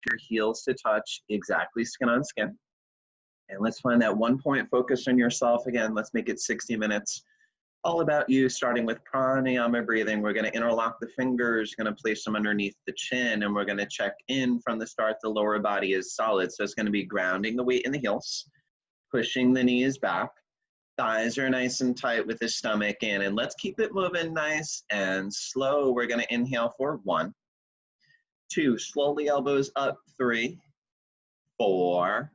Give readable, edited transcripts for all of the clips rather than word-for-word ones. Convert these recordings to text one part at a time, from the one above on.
your heels to touch exactly skin on skin. And let's find that 1 point focus on yourself again. Let's make it 60 minutes. All about you, starting with pranayama breathing. We're going to interlock the fingers, going to place them underneath the chin, and we're going to check in from the start. The lower body is solid, so it's going to be grounding the weight in the heels, pushing the knees back. Thighs are nice and tight with the stomach in, and let's keep it moving nice and slow. We're going to inhale for 1, 2, slowly elbows up, 3, 4,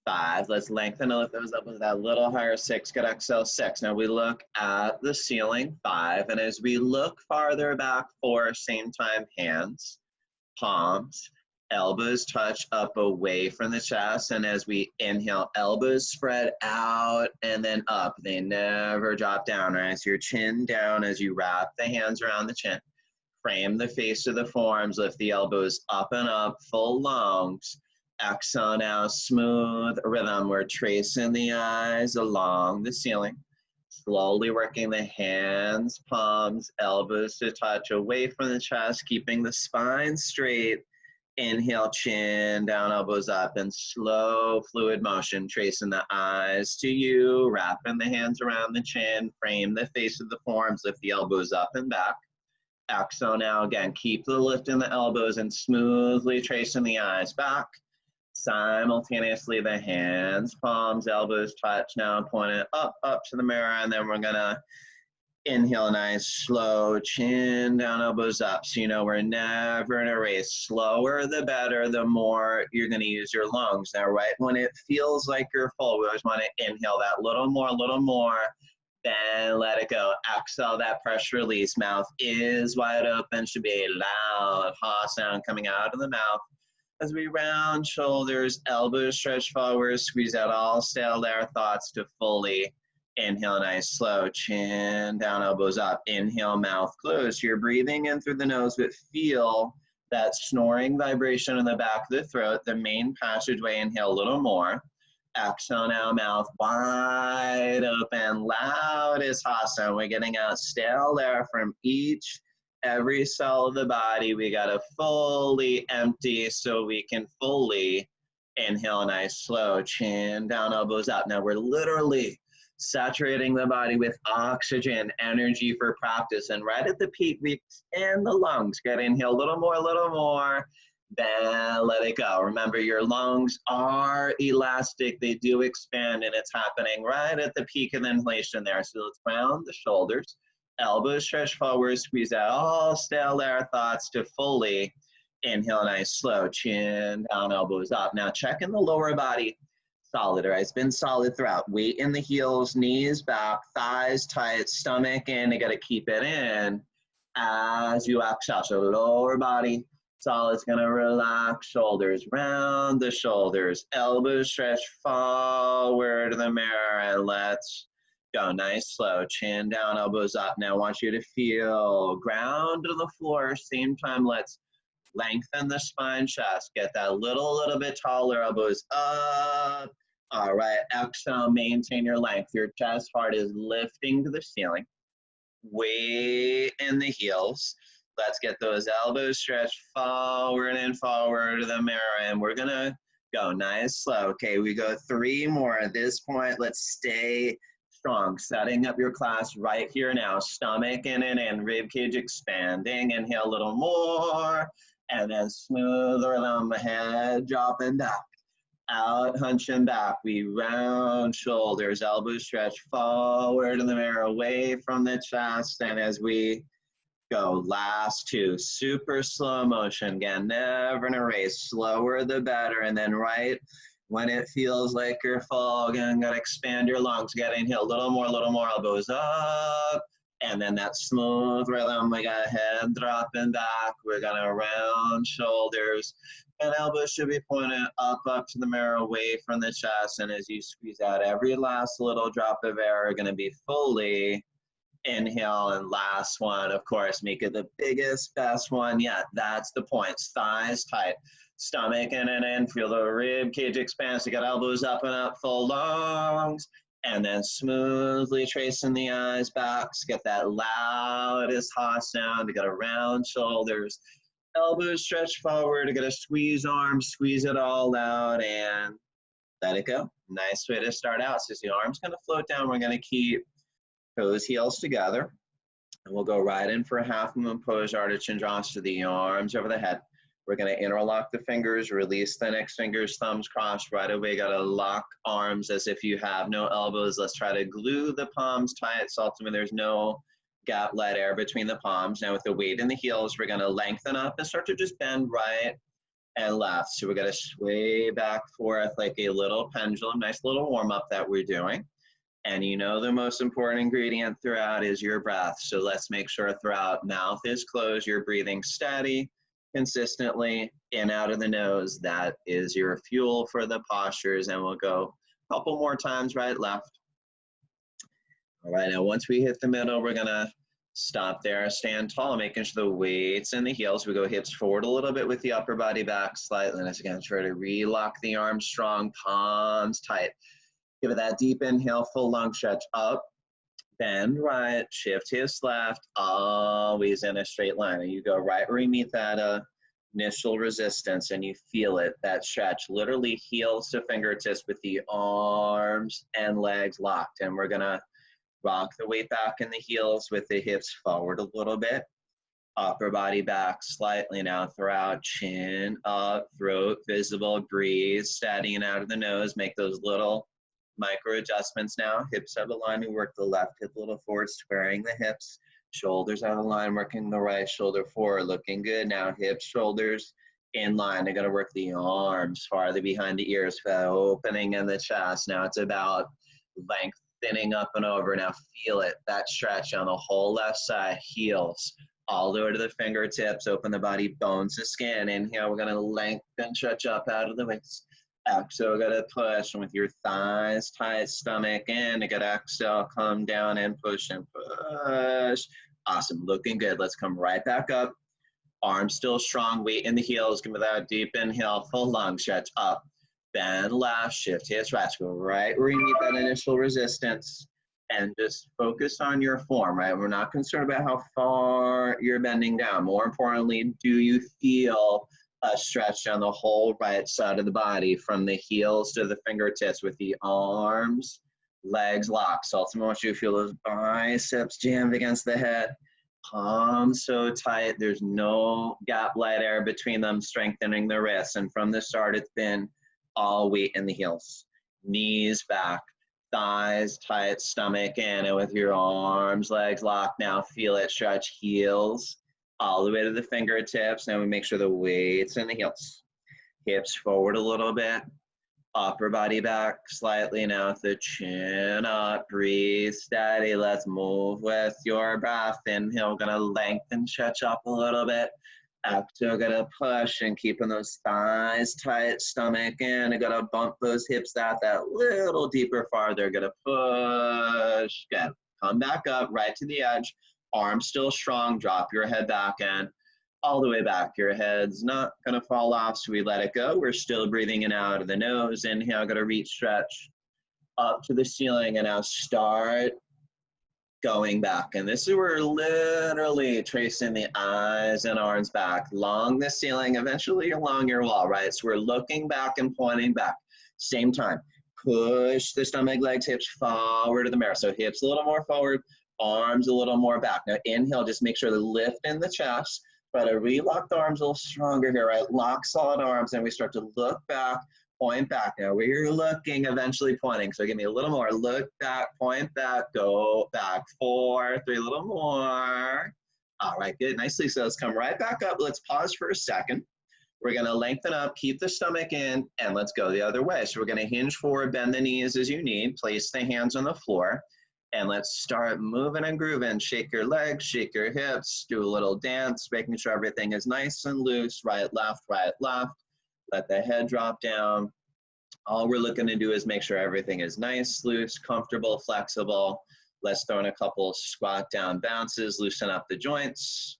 5. Let's lengthen those up with that little higher, 6. Good, exhale, 6. Now we look at the ceiling, 5. And as we look farther back, 4, same time, hands, palms, elbows touch up away from the chest. And as we inhale, elbows spread out and then up. They never drop down, right? So your chin down as you wrap the hands around the chin. Frame the face of the forearms, lift the elbows up and up, full lungs. Exhale now, smooth rhythm. We're tracing the eyes along the ceiling. Slowly working the hands, palms, elbows to touch away from the chest, keeping the spine straight. Inhale, chin down, elbows up, and slow fluid motion, tracing the eyes to you, wrapping the hands around the chin, frame the face of the forearms, lift the elbows up and back. Exhale now, again, keep the lift in the elbows and smoothly tracing the eyes back. Simultaneously, the hands, palms, elbows touch now, point it up to the mirror, and then we're gonna inhale, nice, slow, chin down, elbows up. So you know we're never in a race. Slower the better, the more you're gonna use your lungs. Now, right when it feels like you're full, we always wanna inhale that little more, then let it go. Exhale, that pressure release. Mouth is wide open, should be a loud ha sound coming out of the mouth. As we round shoulders, elbows stretch forward, squeeze out all stale there thoughts to fully inhale, nice, slow, chin down, elbows up. Inhale, mouth closed. You're breathing in through the nose, but feel that snoring vibration in the back of the throat, the main passageway. Inhale a little more. Exhale now, mouth wide open, loud as Hassan. We're getting out stale air from every cell of the body. We gotta fully empty so we can fully inhale, nice, slow, chin down, elbows up. Now we're literally saturating the body with oxygen, energy for practice. And right at the peak, we expand the lungs. Good, inhale, a little more. Then let it go. Remember, your lungs are elastic. They do expand, and it's happening right at the peak of the inhalation there. So let's round the shoulders. Elbows stretch forward, squeeze out all stale air thoughts to fully inhale, nice, slow, chin down, elbows up. Now check in the lower body, solid, right? It's been solid throughout. Weight in the heels, knees back, thighs tight, stomach in. You gotta keep it in as you exhale. So lower body, solid's gonna relax, shoulders round the shoulders, elbows stretch forward to the mirror, and let's go, nice, slow, chin down, elbows up. Now I want you to feel ground to the floor. Same time, let's lengthen the spine, chest. Get that little bit taller, elbows up. All right, exhale, maintain your length. Your chest, heart is lifting to the ceiling. Weight in the heels. Let's get those elbows stretched forward and forward to the mirror, and we're gonna go nice, slow. Okay, we go 3 more. At this point, let's stay strong, setting up your class right here now. Stomach in and in, rib cage expanding. Inhale a little more, and then smooth rhythm, head dropping back. Out, hunching back. We round shoulders, elbows stretch forward in the mirror, away from the chest. And as we go, last 2, super slow motion. Again, never in a race. Slower the better. And then right when it feels like you're full, again, gotta expand your lungs. Gotta inhale a little more, elbows up. And then that smooth rhythm, we got head dropping back. We're gonna round shoulders, and elbows should be pointed up to the mirror, away from the chest. And as you squeeze out every last little drop of air, we're gonna be fully inhale. And last one, of course, make it the biggest, best one yet. That's the points. Thighs tight, stomach in and in. Feel the rib cage expand. So you got elbows up and up, full lungs. And then smoothly tracing the eyes back. So get that loudest ha sound. You got to round shoulders. Elbows stretch forward. You're gonna squeeze arms, squeeze it all out, and let it go. Nice way to start out. So the arm's gonna float down. We're gonna keep toes, heels together. And we'll go right in for a half moon pose, Ardha Chandrasana, the arms over the head. We're gonna interlock the fingers, release the index fingers, thumbs crossed. Right away, gotta lock arms as if you have no elbows. Let's try to glue the palms tight. So ultimately there's no gap, let air between the palms. Now with the weight in the heels, we're gonna lengthen up and start to just bend right and left. So we're gonna sway back forth like a little pendulum, nice little warm up that we're doing. And you know the most important ingredient throughout is your breath. So let's make sure throughout mouth is closed, you're breathing steady, consistently, in out of the nose. That is your fuel for the postures. And we'll go a couple more times, right, left. All right, now once we hit the middle, we're gonna stop there, stand tall, making sure the weight's in the heels. We go hips forward a little bit with the upper body back slightly. And again, try to relock the arms strong, palms tight. Give it that deep inhale, full lung stretch up, bend right, shift hips left, always in a straight line. And you go right where you meet that initial resistance and you feel it, that stretch, literally heels to fingertips with the arms and legs locked. And we're gonna rock the weight back in the heels with the hips forward a little bit. Upper body back slightly now throughout, chin up, throat visible, breathe, steady and out of the nose. Make those little micro adjustments now. Hips out of line, we work the left hip a little forward, squaring the hips. Shoulders out of line, working the right shoulder forward, looking good. Now hips, shoulders in line. They're gonna work the arms farther behind the ears for that opening in the chest. Now it's about lengthening up and over. Now feel it, that stretch on the whole left side, heels all the way to the fingertips, open the body, bones to skin. Inhale, we're gonna lengthen, stretch up out of the waist. Exhale, we're gonna push, and with your thighs tight, stomach in, you gotta exhale, come down and push and push. Awesome, looking good. Let's come right back up. Arms still strong, weight in the heels. Give me that deep inhale, full lung stretch up. Bend left, shift hips right. Go right where you meet that initial resistance. And just focus on your form, right? We're not concerned about how far you're bending down. More importantly, do you feel a stretch on the whole right side of the body from the heels to the fingertips with the arms, legs locked? So ultimately, I want you to feel those biceps jammed against the head, palms so tight, there's no gap, light air between them, strengthening the wrists. And from the start, it's been all weight in the heels, knees back, thighs tight, stomach in, and with your arms, legs locked. Now feel it, stretch heels all the way to the fingertips. Now we make sure the weight's in the heels. Hips forward a little bit, upper body back slightly. Now with the chin up, breathe steady. Let's move with your breath. Inhale, gonna lengthen, stretch up a little bit. Exhale, gonna push and keeping those thighs tight, stomach in. And gonna bump those hips out that little deeper farther. Gonna push. Good. Come back up, right to the edge. Arms still strong. Drop your head back in. All the way back. Your head's not gonna fall off, so we let it go. We're still breathing in out of the nose. Inhale, gonna reach, stretch up to the ceiling, and now start going back. And this is where we're literally tracing the eyes and arms back, along the ceiling, eventually along your wall, right? So we're looking back and pointing back. Same time. Push the stomach, legs, hips forward to the mirror. So hips a little more forward, arms a little more back. Now inhale, just make sure to lift in the chest. Try to relock the arms a little stronger here, right? Lock solid arms, and we start to look back, point back. Now we're looking, eventually pointing. So give me a little more. Look back, point back, go back. 4, 3, a little more. All right, good, nicely. So let's come right back up. Let's pause for a second. We're gonna lengthen up, keep the stomach in, and let's go the other way. So we're gonna hinge forward, bend the knees as you need, place the hands on the floor, and let's start moving and grooving. Shake your legs, shake your hips, do a little dance, making sure everything is nice and loose, right, left, right, left. Let the head drop down. All we're looking to do is make sure everything is nice, loose, comfortable, flexible. Let's throw in a couple squat down bounces, loosen up the joints.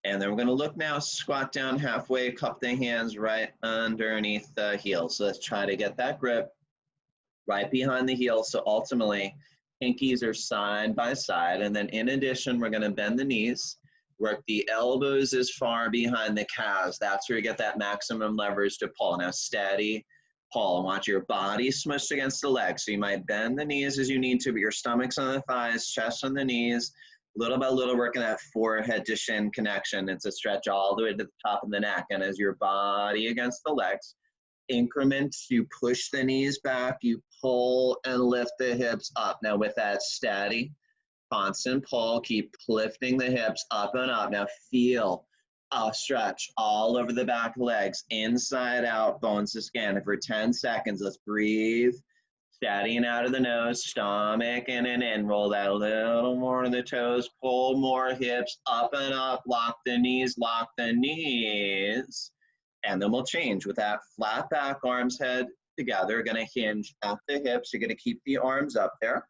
And then we're gonna look now, squat down halfway, cup the hands right underneath the heels. So let's try to get that grip right behind the heels. So ultimately, pinkies are side by side. And then in addition, we're gonna bend the knees. Work the elbows as far behind the calves. That's where you get that maximum leverage to pull. Now steady pull. I want your body smushed against the legs. So you might bend the knees as you need to, but your stomach's on the thighs, chest on the knees. Little by little, working that forehead to shin connection. It's a stretch all the way to the top of the neck. And as your body against the legs, increments, you push the knees back, you pull and lift the hips up. Now with that steady, constant pull, keep lifting the hips up and up. Now feel a stretch all over the back legs, inside out, bones to skin. For 10 seconds, let's breathe. Steadying out of the nose, stomach in and in. Roll that a little more to the toes. Pull more hips up and up. Lock the knees, lock the knees. And then we'll change with that flat back, arms, head together. Going to hinge at the hips. You're going to keep the arms up there.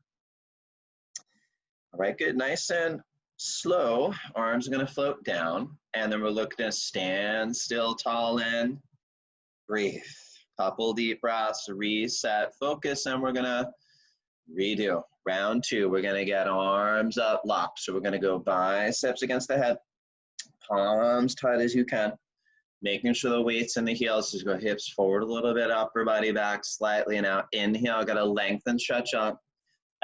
All right, good. Nice and slow. Arms are going to float down. And then we're looking to stand still, tall in. Breathe. Couple deep breaths, reset, focus, and we're gonna redo. Round two, we're gonna get arms up, locked. So we're gonna go biceps against the head, palms tight as you can, making sure the weight's in the heels. Just go hips forward a little bit, upper body back slightly. Now inhale, gotta lengthen, stretch up.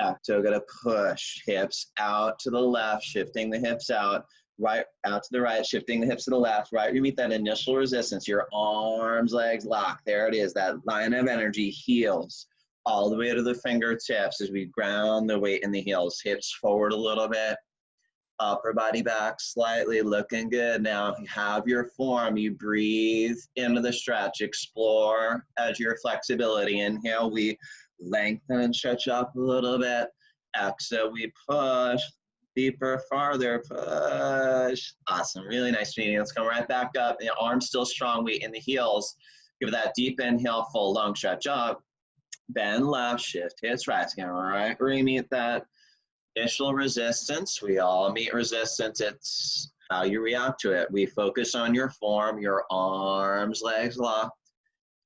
Exhale, gotta push, hips out to the left, shifting the hips out. Right out to the right, shifting the hips to the left. Right, you meet that initial resistance. Your arms, legs locked. There it is, that line of energy, heels all the way to the fingertips as we ground the weight in the heels. Hips forward a little bit, upper body back slightly, looking good. Now you have your form. You breathe into the stretch, explore as your flexibility. Inhale, we lengthen and stretch up a little bit. Exhale, we push. Deeper, farther, push. Awesome, really nice meeting. Let's come right back up. The arms still strong, weight in the heels. Give that deep inhale, full long stretch up. Bend left, shift, hips right. All right, we meet that initial resistance. We all meet resistance. It's how you react to it. We focus on your form, your arms, legs locked,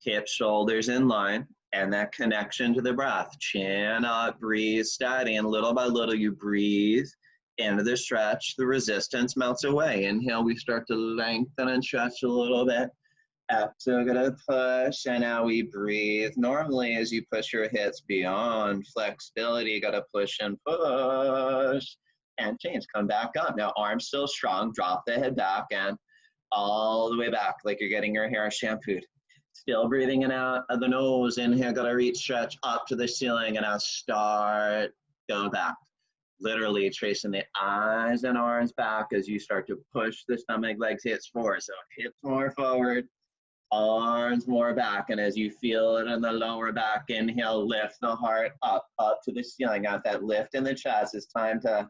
hips, shoulders in line, and that connection to the breath. Chin up, breathe steady, and little by little you breathe into the stretch, the resistance melts away. Inhale, we start to lengthen and stretch a little bit. Exhale, gonna push, and now we breathe. Normally, as you push your hips beyond flexibility, you gotta push and push, and change, come back up. Now, arms still strong, drop the head back, and all the way back, like you're getting your hair shampooed. Still breathing in out of the nose. Inhale, gotta reach, stretch up to the ceiling, and now start, go back. Literally tracing the eyes and arms back as you start to push the stomach, legs, hips forward. So hips more forward, arms more back. And as you feel it in the lower back, inhale, lift the heart up to the ceiling. Got that lift in the chest. It's time to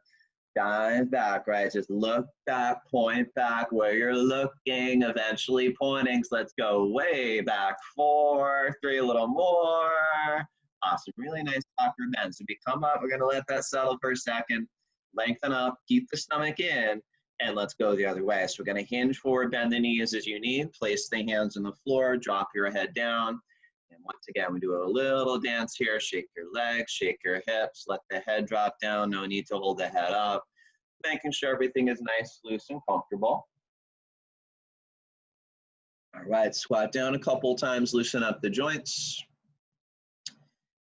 dive back, right? Just look back, point back where you're looking, eventually pointing. So let's go way back. 4, 3, a little more. Awesome, really nice upper bend. So we come up, we're gonna let that settle for a second, lengthen up, keep the stomach in, and let's go the other way. So we're gonna hinge forward, bend the knees as you need, place the hands on the floor, drop your head down. And once again, we do a little dance here, shake your legs, shake your hips, let the head drop down, no need to hold the head up. Making sure everything is nice, loose, and comfortable. All right, squat down a couple times, loosen up the joints.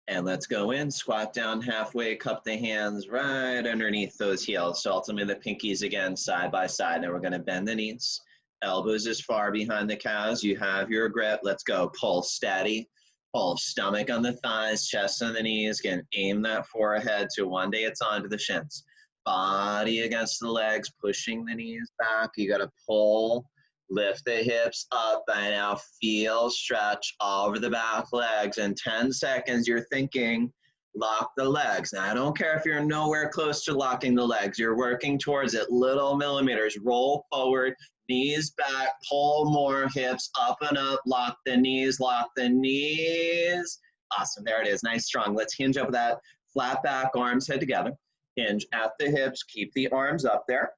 And let's go in, squat down halfway, cup the hands right underneath those heels. So ultimately the pinkies again, side by side. Now we're gonna bend the knees, elbows as far behind the calves. You have your grip, let's go. Pull steady, pull stomach on the thighs, chest on the knees. Again, aim that forehead to one day it's onto the shins. Body against the legs, pushing the knees back. You gotta pull. Lift the hips up and now feel stretch all over the back legs. In 10 seconds, you're thinking, lock the legs. Now, I don't care if you're nowhere close to locking the legs. You're working towards it, little millimeters. Roll forward, knees back, pull more, hips up and up. Lock the knees, lock the knees. Awesome, there it is, nice, strong. Let's hinge up that flat back, arms head together. Hinge at the hips, keep the arms up there.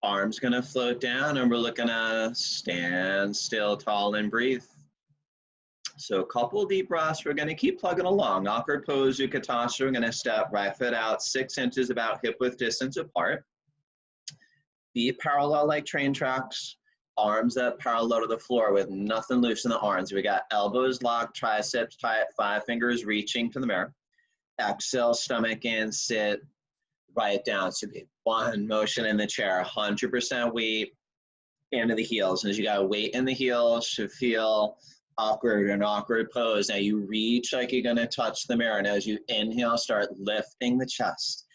Arms gonna float down and we're looking to stand still, tall, and breathe. So a couple deep breaths. We're going to keep plugging along. Awkward pose, Utkatasana. We're going to step right foot out 6 inches about hip width distance apart. Feet parallel like train tracks. Arms up parallel to the floor with nothing loose in the arms. We got elbows locked, triceps tight, 5 fingers reaching to the mirror. Exhale, stomach in, sit right down. So be one motion in the chair, 100% weight into the heels. As you got weight in the heels to feel awkward, an awkward pose. Now you reach like you're gonna touch the mirror. And as you inhale, start lifting the chest,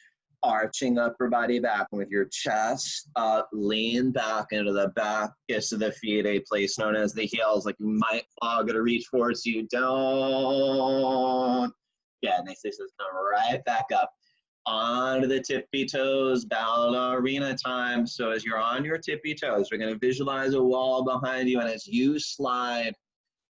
arching upper body back. And with your chest up, lean back into the back kiss of the feet, a place known as the heels. Like you might fall, gonna reach forward, so you don't. Yeah, nice. This is come right back up. Onto the tippy toes, ballerina time. So as you're on your tippy toes, we're gonna visualize a wall behind you, and as you slide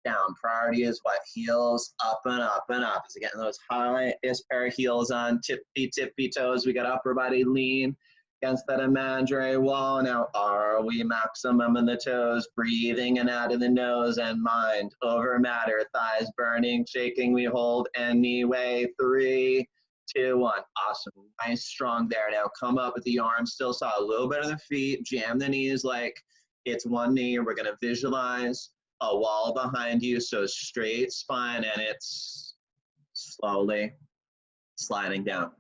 down, priority is what? Heels up and up and up. Is getting those highest pair of heels on, tippy toes. We got upper body lean against that imaginary wall. Now, are we maximum in the toes? Breathing in out of the nose and mind over matter. Thighs burning, shaking. We hold anyway. 3, 2, 1. Awesome. Nice, strong there. Now come up with the arms still solid. A little bit of the feet. Jam the knees like it's one knee. And we're going to visualize a wall behind you. So straight spine, and it's slowly sliding down.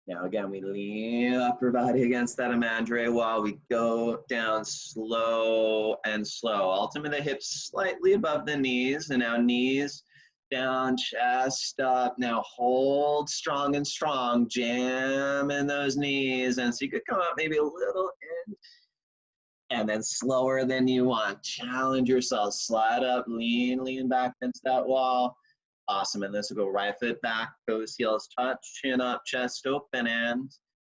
Now again, we lean upper body against that imaginary wall. We go down slow and slow. Ultimately, the hips slightly above the knees. And now knees down, chest up. Now hold strong and strong. Jam in those knees. And so you could come up maybe a little in. And then slower than you want. Challenge yourself. Slide up, lean back against that wall. Awesome. And this will go right foot back, toes, heels touch, chin up, chest open, and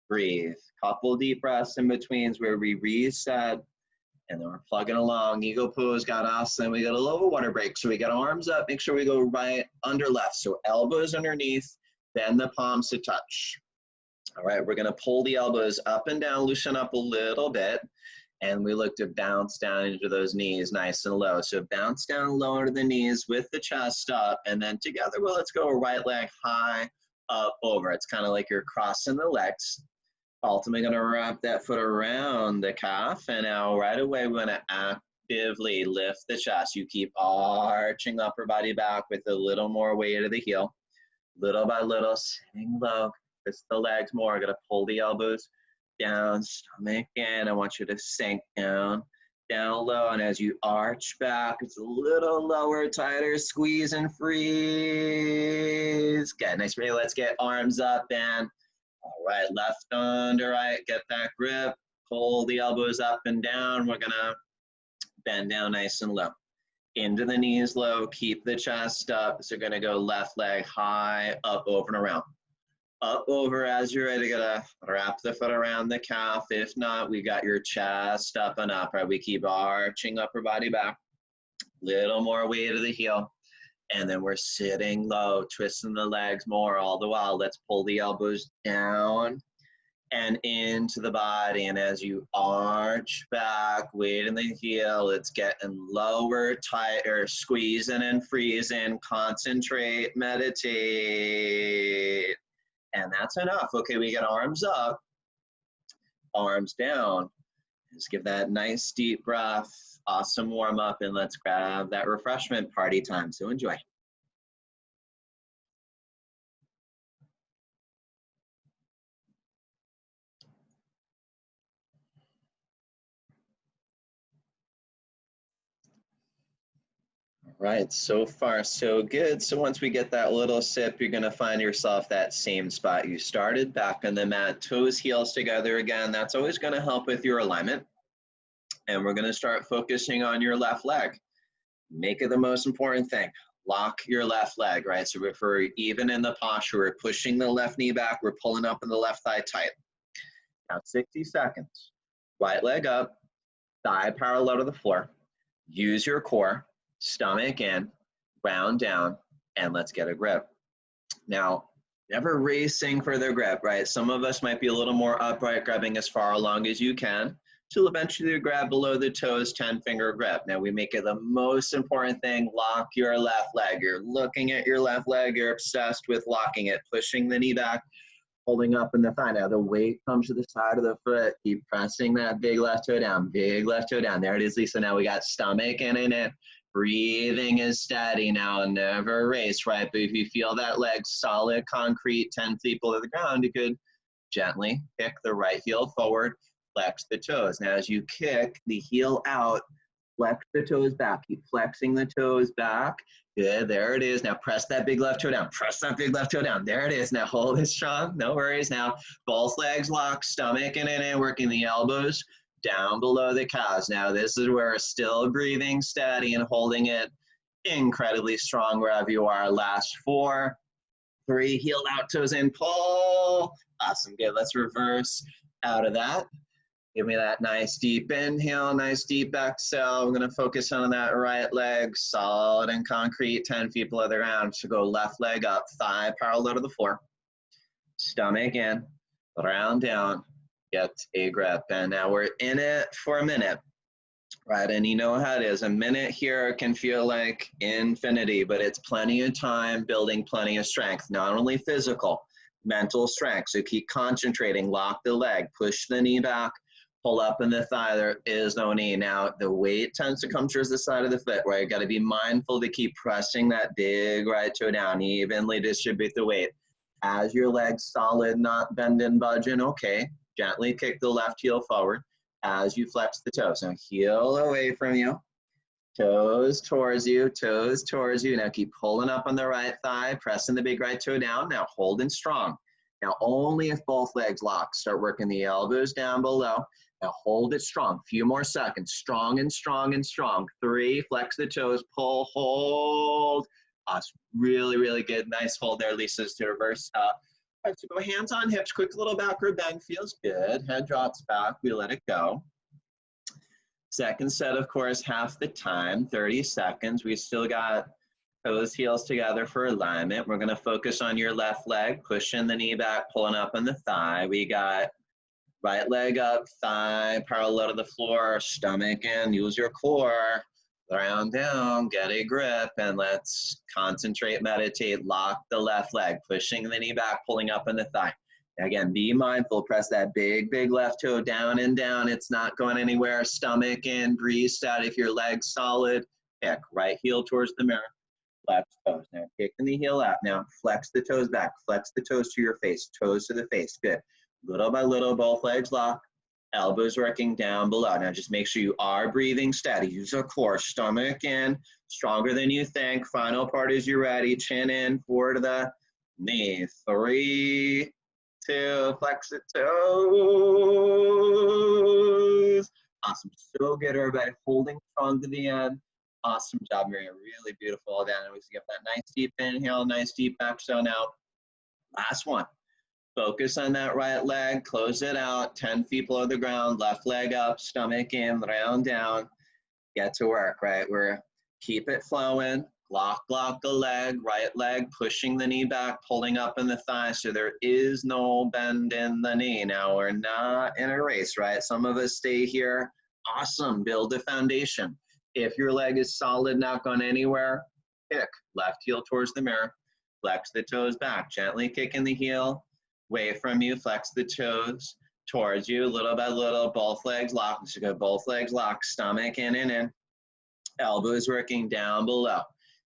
breathe. Couple deep breaths in betweens where we reset. And then we're plugging along. Eagle pose got us. Then we got a little water break. So we got arms up. Make sure we go right under left. So elbows underneath, then the palms to touch. All right, we're going to pull the elbows up and down, loosen up a little bit. And we look to bounce down into those knees nice and low. So bounce down low into the knees with the chest up. And then together, well, let's go right leg high, up, over. It's kind of like you're crossing the legs. Ultimately going to wrap that foot around the calf. And now right away, we're going to actively lift the chest. You keep arching upper body back with a little more weight of the heel. Little by little, sitting low. Twist the legs more. Going to pull the elbows down, stomach in. I want you to sink down low. And as you arch back, it's a little lower, tighter, squeeze and freeze. Good, nice. Ready, let's get arms up and all right, left under right, get that grip. Pull the elbows up and down. We're gonna bend down nice and low. Into the knees low, keep the chest up. So we're gonna go left leg high, up, over, and around. Up, over, as you're ready, gonna wrap the foot around the calf. If not, we got your chest up and up, right? We keep arching upper body back. Little more weight of the heel. And then we're sitting low, twisting the legs more all the while. Let's pull the elbows down and into the body. And as you arch back, weight in the heel, it's getting lower, tighter, squeezing and freezing. Concentrate, meditate. And that's enough. Okay, we got arms up, arms down. Just give that nice deep breath. Awesome warm up, and let's grab that refreshment, party time. So enjoy. Right, so far so good. So once we get that little sip, you're gonna find yourself that same spot you started, back on the mat, toes, heels together again. That's always gonna help with your alignment. And we're gonna start focusing on your left leg. Make it the most important thing. Lock your left leg, right? So if we're even in the posture, we're pushing the left knee back, we're pulling up in the left thigh tight. Now 60 seconds. Right leg up, thigh parallel to the floor. Use your core. Stomach in, round down, and let's get a grip. Now, never racing for the grip, right? Some of us might be a little more upright, grabbing as far along as you can. till eventually you grab below the toes, 10-finger grip. Now we make it the most important thing, lock your left leg. You're looking at your left leg, you're obsessed with locking it, pushing the knee back, holding up in the thigh. Now the weight comes to the side of the foot. Keep pressing that big left toe down, big left toe down. There it is, Lisa. Now we got stomach in it. Breathing is steady now, never race, right? But if you feel that leg solid, concrete, 10 feet below the ground, you could gently kick the right heel forward, flex the toes. Now as you kick the heel out, flex the toes back. Keep flexing the toes back. Good, there it is. Now press that big left toe down. Press that big left toe down. There it is. Now hold it strong. No worries. Now both legs locked, stomach in and in, working the elbows down below the calves. Now this is where still breathing steady and holding it incredibly strong wherever you are. Last 4, 3, heel out, toes in, pull. Awesome, good. Let's reverse out of that. Give me that nice deep inhale, nice deep exhale. We're gonna focus on that right leg, solid and concrete, 10 feet below the ground. So go left leg up, thigh parallel to the floor. Stomach in, round down, get a grip. And now we're in it for a minute, right? And you know how it is. A minute here can feel like infinity, but it's plenty of time building plenty of strength, not only physical, mental strength. So keep concentrating, lock the leg, push the knee back, pull up in the thigh. There is no knee. Now the weight tends to come towards the side of the foot, right? You got to be mindful to keep pressing that big right toe down, evenly distribute the weight. As your leg's solid, not bending, budging, okay. Gently kick the left heel forward as you flex the toes. Now heel away from you, toes towards you, toes towards you. Now keep pulling up on the right thigh, pressing the big right toe down. Now holding strong. Now only if both legs lock. Start working the elbows down below. Now hold it strong. Few more seconds. Strong and strong and strong. 3, flex the toes, pull, hold. Awesome. Really, really good. Nice hold there, Lisa's to reverse up. All right, so go hands on hips, quick little backward bend, feels good. Head drops back, we let it go. Second set, of course, half the time, 30 seconds. We still got toes, heels together for alignment. We're gonna focus on your left leg, pushing the knee back, pulling up on the thigh. We got right leg up, thigh parallel to the floor, stomach in, use your core. Round down, get a grip, and let's concentrate, meditate, lock the left leg, pushing the knee back, pulling up in the thigh. Again, be mindful, press that big, big left toe down and down. It's not going anywhere. Stomach in, breathe out. If your leg's solid, kick, right heel towards the mirror, left toes. Now kicking the heel out. Now flex the toes back, flex the toes to your face, toes to the face, good. Little by little, both legs lock. Elbows working down below. Now just make sure you are breathing steady. Use your core, stomach in, stronger than you think. Final part is you're ready. Chin in, forward to the knee. 3, 2, flex the toes. Awesome, so good, everybody. Holding strong to the end. Awesome job, Maria. Really beautiful. All down. And we get that nice deep inhale, nice deep exhale now. Last one. Focus on that right leg, close it out, 10 feet below the ground, left leg up, stomach in, round down, get to work, right? We're keep it flowing, lock the leg, right leg, pushing the knee back, pulling up in the thigh, so there is no bend in the knee. Now we're not in a race, right? Some of us stay here, awesome, build a foundation. If your leg is solid, not going anywhere, kick, left heel towards the mirror, flex the toes back, gently kicking the heel, away from you, flex the toes towards you, little by little, both legs locked. So go both legs locked, stomach in and in, elbows working down below.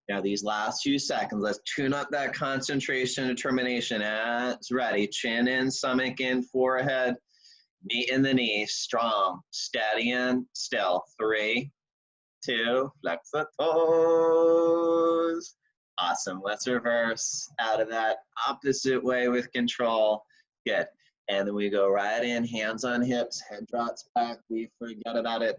Now these last few seconds, let's tune up that concentration, determination. It's ready, chin in, stomach in, forehead, knee in the knee, strong, steady and still. 3, 2, flex the toes. Awesome, let's reverse out of that opposite way with control. Good, and then we go right in, hands on hips, head drops back, we forget about it.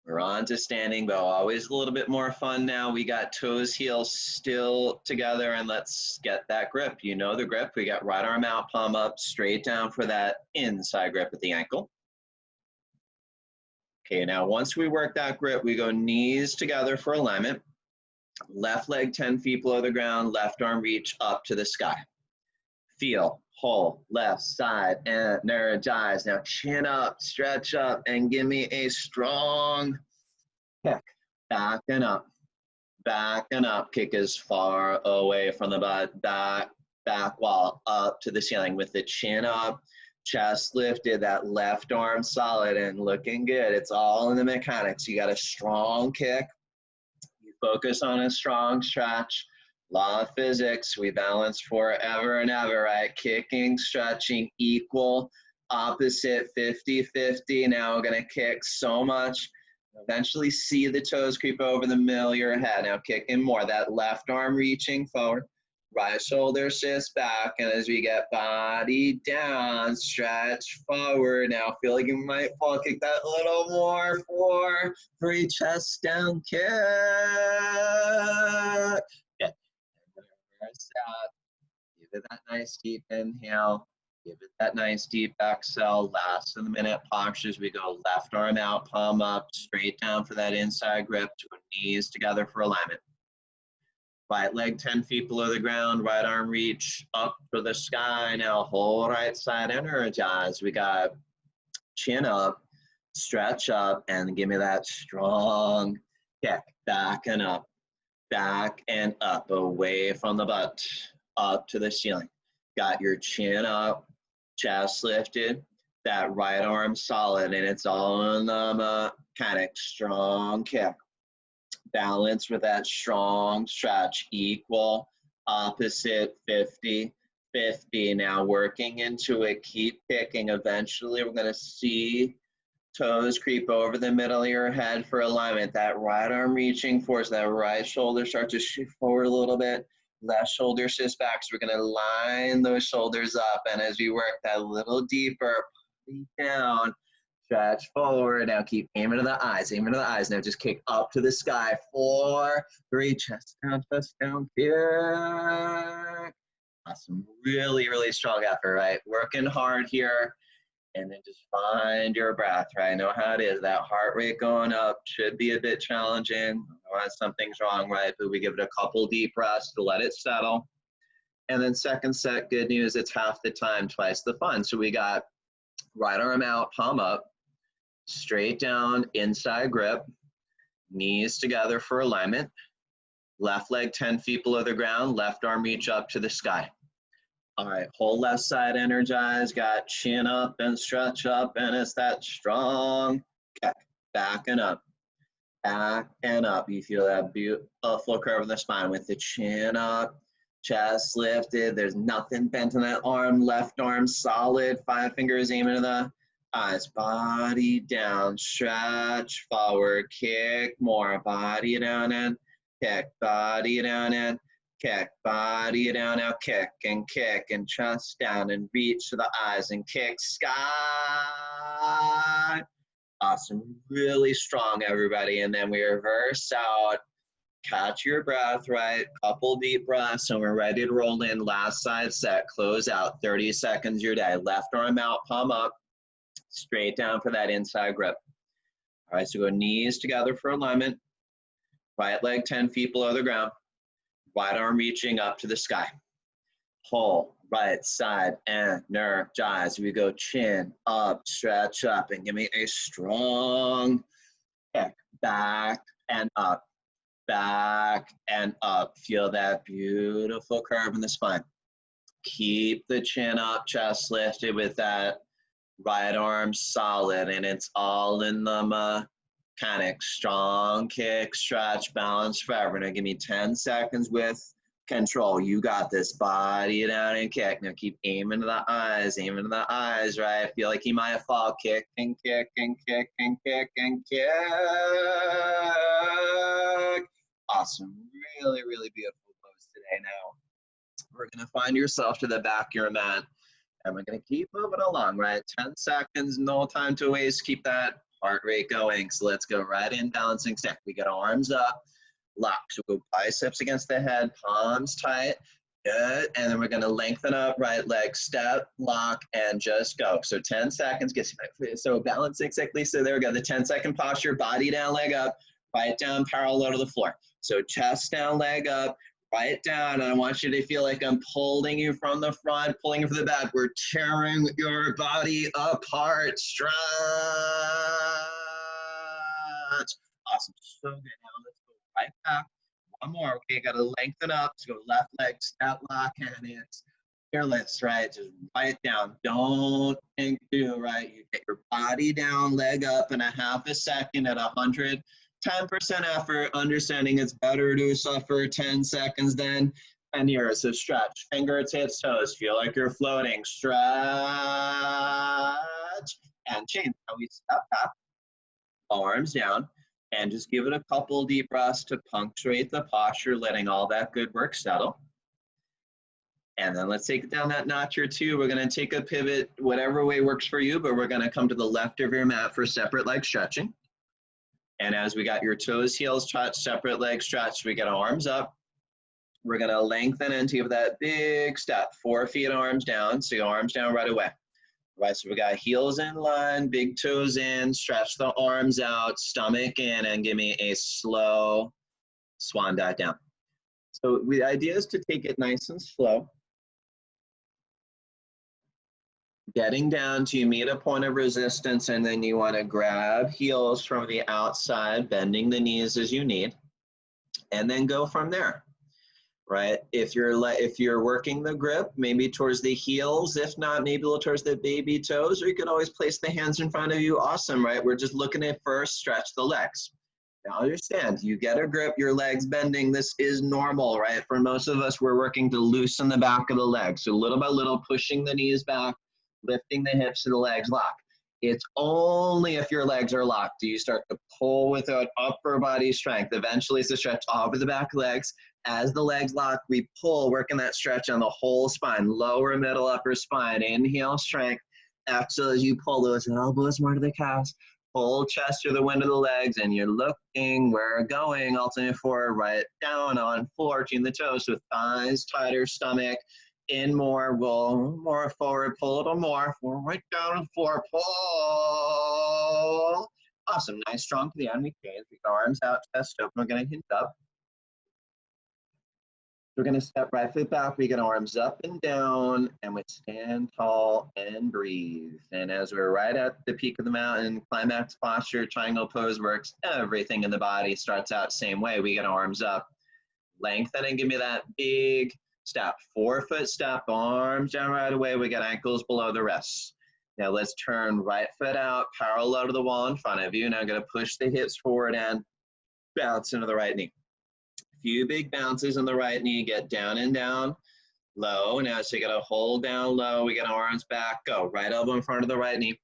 We're on to standing bow, always a little bit more fun now. We got toes, heels still together, and let's get that grip. You know the grip, we got right arm out, palm up, straight down for that inside grip at the ankle. Okay, now once we work that grip, we go knees together for alignment. Left leg 10 feet below the ground, left arm reach up to the sky. Feel, Pull, left side, energize. Now chin up, stretch up, and give me a strong kick. Back and up, back and up. Kick as far away from the butt, back wall, up to the ceiling with the chin up, chest lifted, that left arm solid and looking good. It's all in the mechanics. You got a strong kick. You focus on a strong stretch. Law of physics, we balance forever and ever, right? Kicking, stretching, equal, opposite, 50-50. Now we're gonna kick so much. Eventually see the toes creep over the middle of your head. Now kicking more, that left arm reaching forward, right shoulder shifts back, and as we get body down, stretch forward. Now feel like you might fall, kick that a little more, 4, 3, chest down, kick. Out. Give it that nice deep inhale. Give it that nice deep exhale. Last of the minute postures. We go left arm out, palm up, straight down for that inside grip. To knees together for alignment. Right leg 10 feet below the ground. Right arm reach up for the sky. Now whole right side energize. We got chin up, stretch up, and give me that strong kick. Back and up. Back and up, away from the butt, up to the ceiling. Got your chin up, chest lifted, that right arm solid, and it's all in the mechanics. Strong kick. Balance with that strong stretch. Equal, opposite, 50-50. Now working into it, keep kicking. Eventually we're going to see toes creep over the middle of your head for alignment. That right arm reaching forward, so that right shoulder starts to shift forward a little bit. Left shoulder shifts back. So we're going to line those shoulders up. And as we work that a little deeper, down, stretch forward. Now keep aiming to the eyes, aiming to the eyes. Now just kick up to the sky. 4, 3, chest down, kick. Awesome. Really, really strong effort, right? Working hard here. And then just find your breath, right? I know how it is. That heart rate going up should be a bit challenging. Otherwise, something's wrong, right? But we give it a couple deep breaths to let it settle. And then second set, good news, it's half the time, twice the fun. So we got right arm out, palm up, straight down, inside grip, knees together for alignment. Left leg 10 feet below the ground, left arm reach up to the sky. All right, whole left side energize, got chin up and stretch up, and it's that strong kick, back and up, back and up. You feel that beautiful curve in the spine with the chin up, chest lifted. There's nothing bent in that arm, left arm solid, 5 fingers aiming to the eyes, body down, stretch forward, kick more, body down and kick, body down and kick, body down, now kick and chest down and reach to the eyes and kick, sky. Awesome, really strong, everybody. And then we reverse out, catch your breath, right? Couple deep breaths, and we're ready to roll in. Last side set, close out, 30 seconds your day. Left arm out, palm up, straight down for that inside grip. All right, so go knees together for alignment. Right leg 10 feet below the ground. Right arm reaching up to the sky. Pull, right side, energize. We go chin up, stretch up, and give me a strong kick. Back and up, back and up. Feel that beautiful curve in the spine. Keep the chin up, chest lifted with that right arm solid, and it's all in the mechanics. Strong kick, stretch, balance forever. Now give me 10 seconds with control. You got this. Body down and kick. Now keep aiming to the eyes, right? Feel like you might fall. Kick and kick and kick and kick and kick. Awesome. Really, really beautiful pose today. Now we're going to find yourself to the back of your mat, and we're going to keep moving along, right? 10 seconds, no time to waste. Keep that heart rate going. So let's go right in, balancing stack. We got arms up, lock. So we'll go biceps against the head, palms tight. Good. And then we're going to lengthen up, right leg, step, lock, and just go. So 10 seconds. So balancing exactly. So there we go. The 10-second posture, body down, leg up, right down, parallel to the floor. So chest down, leg up, right down. And I want you to feel like I'm pulling you from the front, pulling you from the back. We're tearing your body apart. Stretch. Awesome. So good. Now let's go right back. One more. Okay, got to lengthen up. So go left leg, stat lock, and it's fearless, right? Just right down. Don't think too, right? You get your body down, leg up in a half a second at 110% effort, understanding it's better to suffer 10 seconds than 10 years. So stretch, fingertips, toes. Feel like you're floating. Stretch and change. Now we step back, arms down, and just give it a couple deep breaths to punctuate the posture, letting all that good work settle. And then let's take it down that notch or two. We're going to take a pivot, whatever way works for you, but we're going to come to the left of your mat for separate leg stretching. And as we got your toes, heels touch, separate leg stretch, we get arms up. We're going to lengthen into that big step, 4 feet, arms down. So your arms down right away. Right, so we got heels in line, big toes in, stretch the arms out, stomach in, and give me a slow swan dive down. So the idea is to take it nice and slow. Getting down to you meet a point of resistance, and then you want to grab heels from the outside, bending the knees as you need, and then go from there. Right? If you're working the grip, maybe towards the heels, if not, maybe a little towards the baby toes, or you could always place the hands in front of you. Awesome, right? We're just looking at first, stretch the legs. Now understand, you get a grip, your legs bending, this is normal, right? For most of us, we're working to loosen the back of the legs. So little by little, pushing the knees back, lifting the hips to the legs lock. It's only if your legs are locked do you start to pull without upper body strength. Eventually, it's a stretch over the back legs. As the legs lock, we pull, working that stretch on the whole spine, lower, middle, upper spine. Inhale, strength. Exhale as you pull those elbows more to the calves. Pull chest to the wind of the legs, and you're looking, we're going, alternate forward, right down on floor, between the toes with thighs tighter, stomach in more, roll more forward, pull a little more, right down on the floor, pull. Awesome, nice, strong to the end. We change, we got arms out, chest open, we're gonna hinge up. We're going to step right foot back. We get arms up and down, and we stand tall and breathe. And as we're right at the peak of the mountain, climax posture, triangle pose works. Everything in the body starts out same way. We get arms up, lengthen, and give me that big step. 4-foot step, arms down right away. We got ankles below the wrists. Now let's turn right foot out, parallel to the wall in front of you. Now I'm going to push the hips forward and bounce into the right knee. Few big bounces in the right knee, get down and down, low. Now so you gotta hold down low, we get arms back, go. Right elbow in front of the right knee,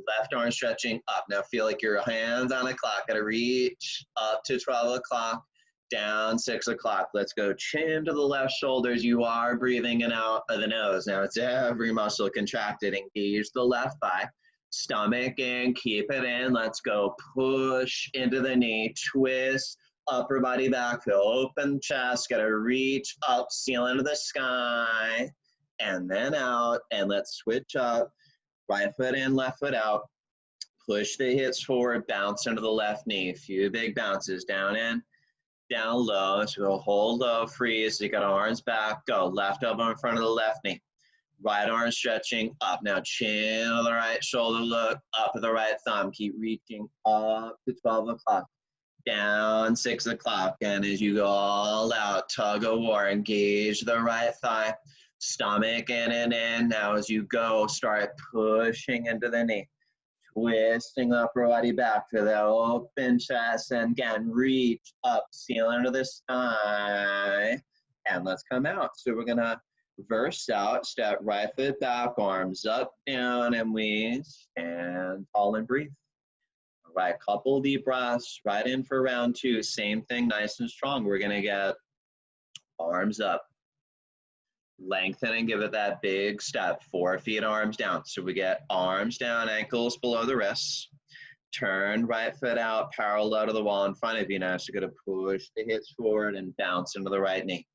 left arm stretching up. Now feel like your hands on a clock, gotta reach up to 12 o'clock, down 6 o'clock. Let's go chin to the left shoulders. You are breathing in out of the nose. Now it's every muscle contracted. Engage the left thigh, stomach in, keep it in. Let's go push into the knee, twist, upper body back, feel open chest, gotta reach up, ceiling to the sky, and then out, and let's switch up, right foot in, left foot out, push the hips forward, bounce into the left knee, a few big bounces, down in, down low, so we'll hold low, freeze, so you got arms back, go, left elbow in front of the left knee, right arm stretching up, now chin on the right shoulder, look up at the right thumb, keep reaching up to 12 o'clock, down 6 o'clock, and as you go all out, tug of war, engage the right thigh, stomach in and in. Now as you go, start pushing into the knee, twisting upper body back to the open chest, and again, reach up, ceiling to the sky, and let's come out. So we're gonna reverse out, step right foot back, arms up, down, and we stand tall and breathe. Right, couple deep breaths, right in for round 2. Same thing, nice and strong. We're gonna get arms up, lengthen and give it that big step. 4 feet, arms down. So we get arms down, ankles below the wrists. Turn right foot out, parallel to the wall in front of you. Now, so you're gonna push the hips forward and bounce into the right knee.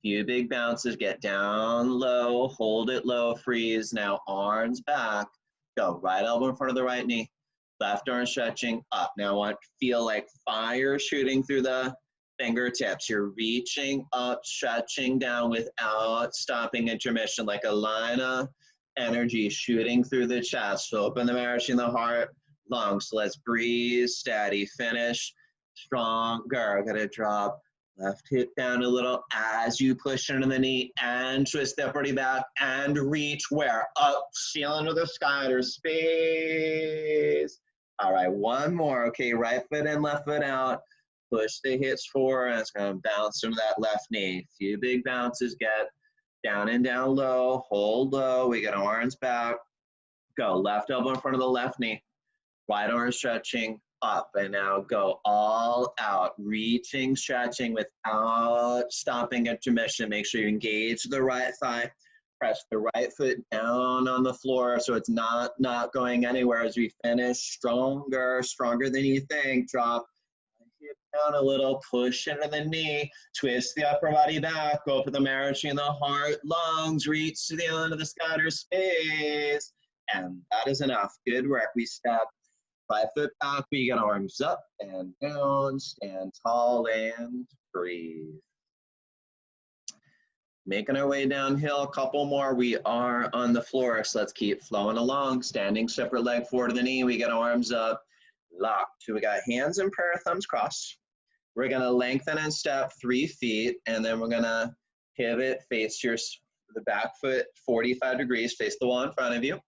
Few big bounces, get down low, hold it low, freeze. Now arms back, go. Right elbow in front of the right knee. Left arm stretching up. Now I want to feel like fire shooting through the fingertips. You're reaching up, stretching down without stopping intermission, like a line of energy shooting through the chest. So open the nourishing the heart, lungs. So let's breathe, steady, finish, stronger. Gotta drop left hip down a little as you push into the knee and twist the body back and reach where? Up, ceiling to the sky, there's space. All right, one more. Okay, right foot in, left foot out. Push the hips forward, and it's going to bounce into that left knee. A few big bounces, get down and down low, hold low. We get arms back. Go, left elbow in front of the left knee. Right arm stretching up, and now go all out, reaching, stretching without stopping intermission. Make sure you engage the right thigh. Press the right foot down on the floor so it's not going anywhere as we finish. Stronger than you think. Drop hip down a little, push into the knee, twist the upper body back, go for the marrow in the heart, lungs, reach to the end of the sky or space. And that is enough. Good work. We step right foot back, we get arms up and down, stand tall and breathe. Making our way downhill, a couple more. We are on the floor, so let's keep flowing along. Standing separate leg forward to the knee, we get arms up, locked. So we got hands and prayer, thumbs crossed. We're gonna lengthen and step 3 feet, and then we're gonna pivot, face the back foot 45 degrees, face the wall in front of you.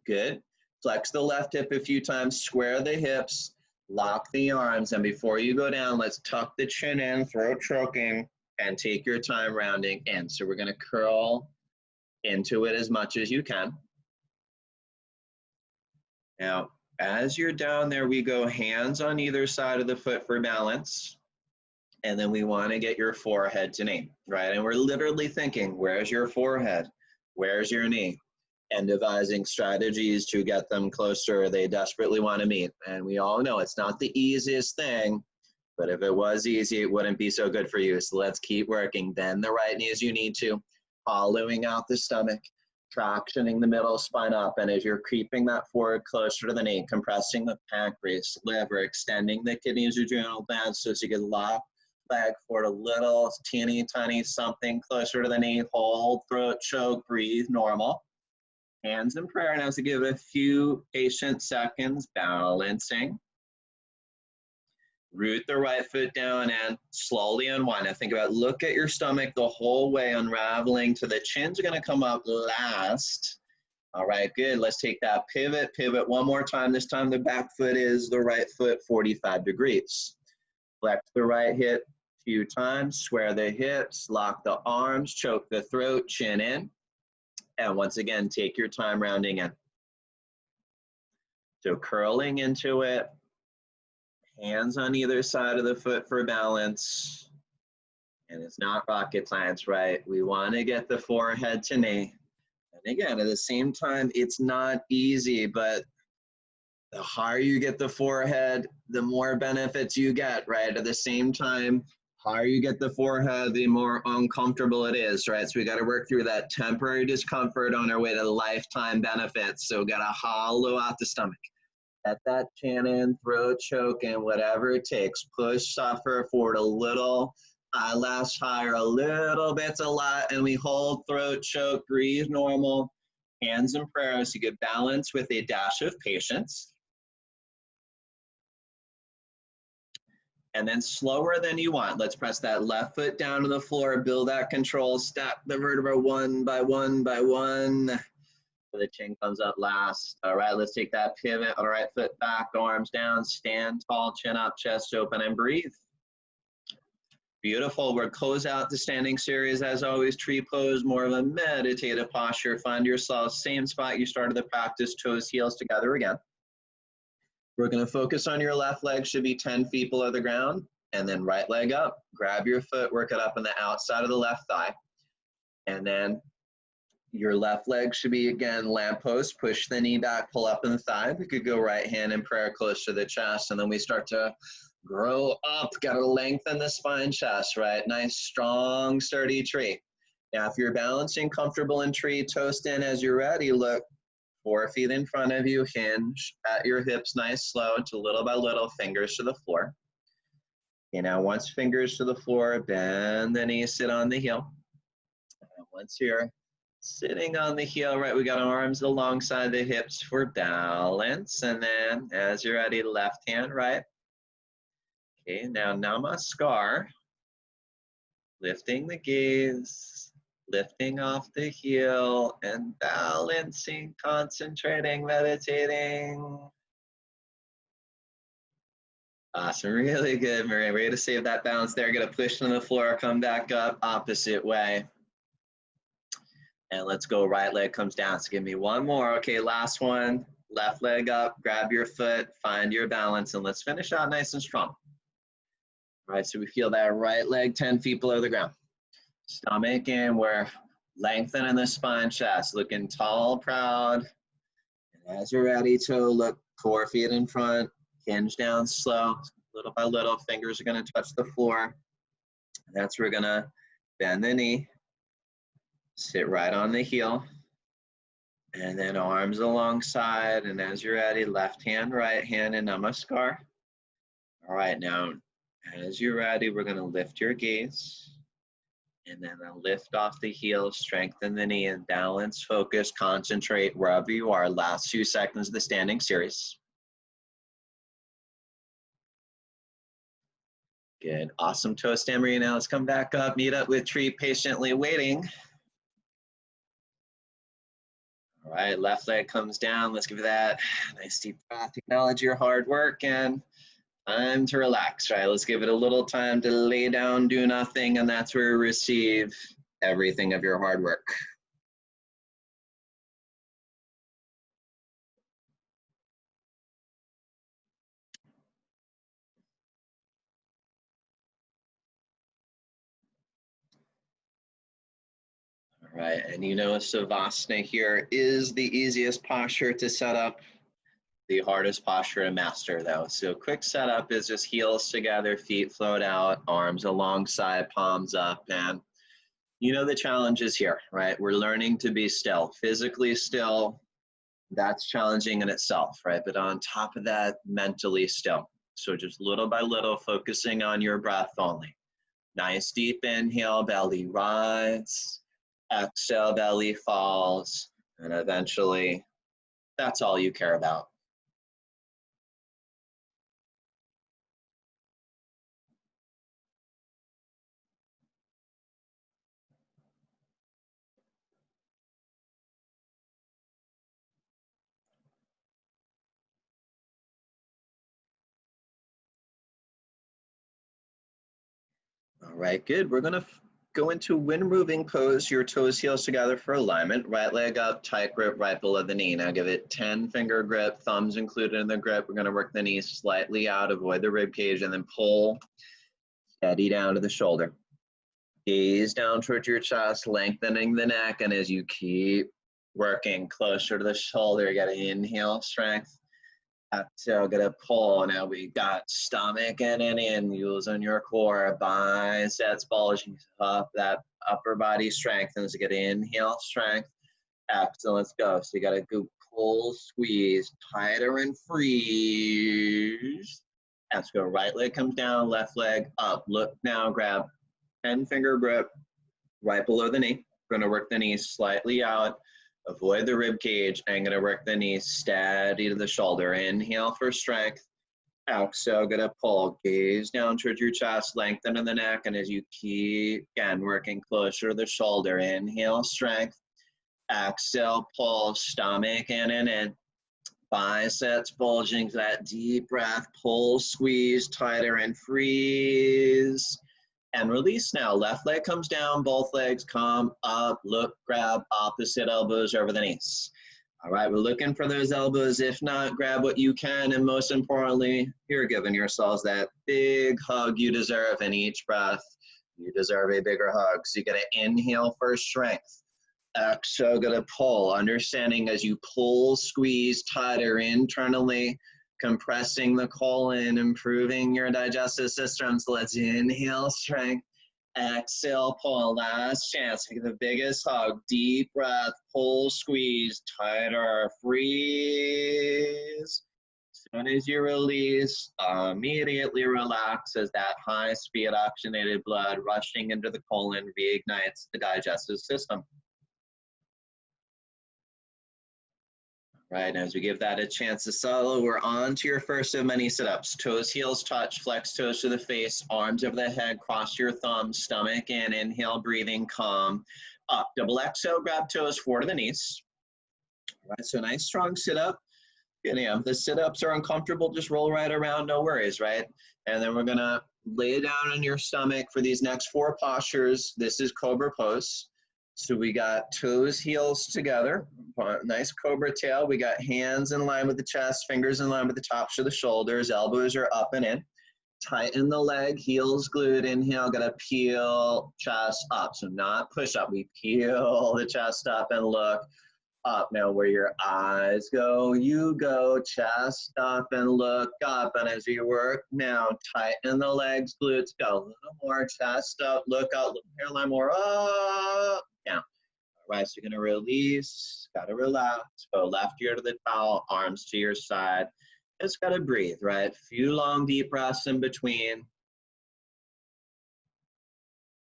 Good. Flex the left hip a few times, square the hips, lock the arms, and before you go down, let's tuck the chin in, throat choking, and take your time rounding in. So we're gonna curl into it as much as you can. Now, as you're down there, we go hands on either side of the foot for balance. And then we wanna get your forehead to knee, right? And we're literally thinking, where's your forehead? Where's your knee? And devising strategies to get them closer. They desperately wanna meet. And we all know it's not the easiest thing, but if it was easy, it wouldn't be so good for you. So let's keep working. Bend the right knee as you need to, hollowing out the stomach, tractioning the middle spine up. And as you're creeping that forward closer to the knee, compressing the pancreas, liver, extending the kidneys, adrenal glands, so you can lock leg forward a little, teeny tiny something closer to the knee. Hold, throat choke, breathe normal. Hands in prayer. Now to give it a few patient seconds, balancing. Root the right foot down and slowly unwind. Now think about, look at your stomach the whole way, unraveling to the chins are gonna come up last. All right, good. Let's take that pivot one more time. This time the back foot is the right foot 45 degrees. Flex the right hip a few times, square the hips, lock the arms, choke the throat, chin in. And once again, take your time rounding in. So curling into it. Hands on either side of the foot for balance. And it's not rocket science, right? We want to get the forehead to knee. And again, at the same time, it's not easy, but the higher you get the forehead, the more benefits you get, right? At the same time, higher you get the forehead, the more uncomfortable it is, right? So we got to work through that temporary discomfort on our way to lifetime benefits. So we got to hollow out the stomach. Let that chin in, throat choke in, whatever it takes. Push, suffer forward a little, eyelash higher, a little bit's a lot, and we hold, throat choke, breathe normal. Hands in prayer so you get balance with a dash of patience. And then slower than you want. Let's press that left foot down to the floor, build that control, stack the vertebra one by one by one. So the chin comes up last. All right, let's take that pivot on the right foot back, arms down, stand tall, chin up, chest open, and breathe. Beautiful. We'll close out the standing series as always, tree pose, more of a meditative posture. Find yourself, same spot you started the practice, toes, heels together again. We're going to focus on your left leg, should be 10 feet below the ground, and then right leg up. Grab your foot, work it up on the outside of the left thigh, and then your left leg should be, again, lamp post. Push the knee back, pull up in the thigh. We could go right hand in prayer close to the chest, and then we start to grow up. Got to lengthen the spine, chest, right? Nice, strong, sturdy tree. Now, if you're balancing comfortable in tree, toast in as you're ready. Look, 4 feet in front of you, hinge at your hips, nice, slow, to little by little, fingers to the floor. Okay, now once fingers to the floor, bend the knees, sit on the heel. And once you're sitting on the heel, right, we got arms alongside the hips for balance. And then as you're ready, left hand, right. Okay, now namaskar. Lifting the gaze, lifting off the heel, and balancing, concentrating, meditating. Awesome, really good, Maria. We're gonna save that balance there. Gonna push on the floor, come back up, opposite way. And let's go, right leg comes down. So give me one more. Okay, last one. Left leg up, grab your foot, find your balance, and let's finish out nice and strong. All right, so we feel that right leg 10 feet below the ground. Stomach in, we're lengthening the spine, chest, looking tall, proud. And as you're ready, toe look, 4 feet in front, hinge down slow, little by little, fingers are gonna touch the floor. And that's where we're gonna bend the knee, sit right on the heel, and then arms alongside, and as you're ready, left hand, right hand, and namaskar. All right, now, as you're ready, we're gonna lift your gaze, and then lift off the heel, strengthen the knee, and balance, focus, concentrate wherever you are. Last 2 seconds of the standing series. Good, awesome toe stand, Maria. Now let's come back up, meet up with tree, patiently waiting. All right, left leg comes down. Let's give that nice deep breath. Acknowledge your hard work and time to relax, right? Let's give it a little time to lay down, do nothing, and that's where you receive everything of your hard work. All right, and you know Savasana here is the easiest posture to set up, the hardest posture to master though. So quick setup is just heels together, feet float out, arms alongside, palms up, and you know the challenge is here, right? We're learning to be still, physically still. That's challenging in itself, right? But on top of that, mentally still. So just little by little, focusing on your breath only. Nice deep inhale, belly rises. Exhale, belly falls. And eventually, that's all you care about. All right, good. We're gonna go into wind moving pose, your toes, heels together for alignment. Right leg up, tight grip right below the knee. Now give it 10-finger grip, thumbs included in the grip. We're gonna work the knees slightly out, avoid the rib cage, and then pull steady down to the shoulder. Gaze down towards your chest, lengthening the neck, and as you keep working closer to the shoulder, you gotta inhale, strength. Exhale, gonna pull. Now we got stomach in, using your core, biceps bulging up, that upper body strengthens. You gotta inhale, strength. Exhale, let's go. So you gotta go pull, squeeze, tighter and freeze. Let's go. Right leg comes down, left leg up. Look now, grab 10-finger grip right below the knee. We're gonna work the knees slightly out. Avoid the rib cage. I'm going to work the knees steady to the shoulder. Inhale for strength. Exhale, going to pull. Gaze down towards your chest, lengthen in the neck. And as you keep, again, working closer to the shoulder. Inhale, strength. Exhale, pull. Stomach in. Biceps bulging. That deep breath. Pull, squeeze, tighter and freeze. And release now. Left leg comes down, both legs come up, look, grab opposite elbows over the knees. All right, we're looking for those elbows. If not, grab what you can. And most importantly, you're giving yourselves that big hug you deserve in each breath. You deserve a bigger hug. So you got to inhale for strength. Exhale, got to pull. Understanding as you pull, squeeze tighter internally, compressing the colon, improving your digestive system. So let's inhale, strength. Exhale, pull. Last chance. Take the biggest hug. Deep breath. Pull, squeeze, tighter, freeze. As soon as you release, immediately relax as that high-speed oxygenated blood rushing into the colon reignites the digestive system. Right, as we give that a chance to settle, we're on to your first of many sit-ups. Toes, heels touch, flex toes to the face, arms over the head, cross your thumbs, stomach in, inhale, breathing, calm. Up, double exhale, grab toes, forward to the knees. All right, so nice strong sit-up. Yeah, if the sit-ups are uncomfortable, just roll right around, no worries, right? And then we're gonna lay down on your stomach for these next 4 postures. This is Cobra pose. So we got toes, heels together, nice cobra tail. We got hands in line with the chest, fingers in line with the tops of the shoulders, elbows are up and in. Tighten the leg, heels glued, inhale, gotta peel, chest up. So not push up, we peel the chest up and look up. Now where your eyes go, you go, chest up and look up. And as you work now, tighten the legs, glutes, go. A little more, chest up, look up, hairline more up, down. All right, so you're gonna release, gotta relax, go left ear to the towel, arms to your side. Just gotta breathe, right? Few long, deep breaths in between.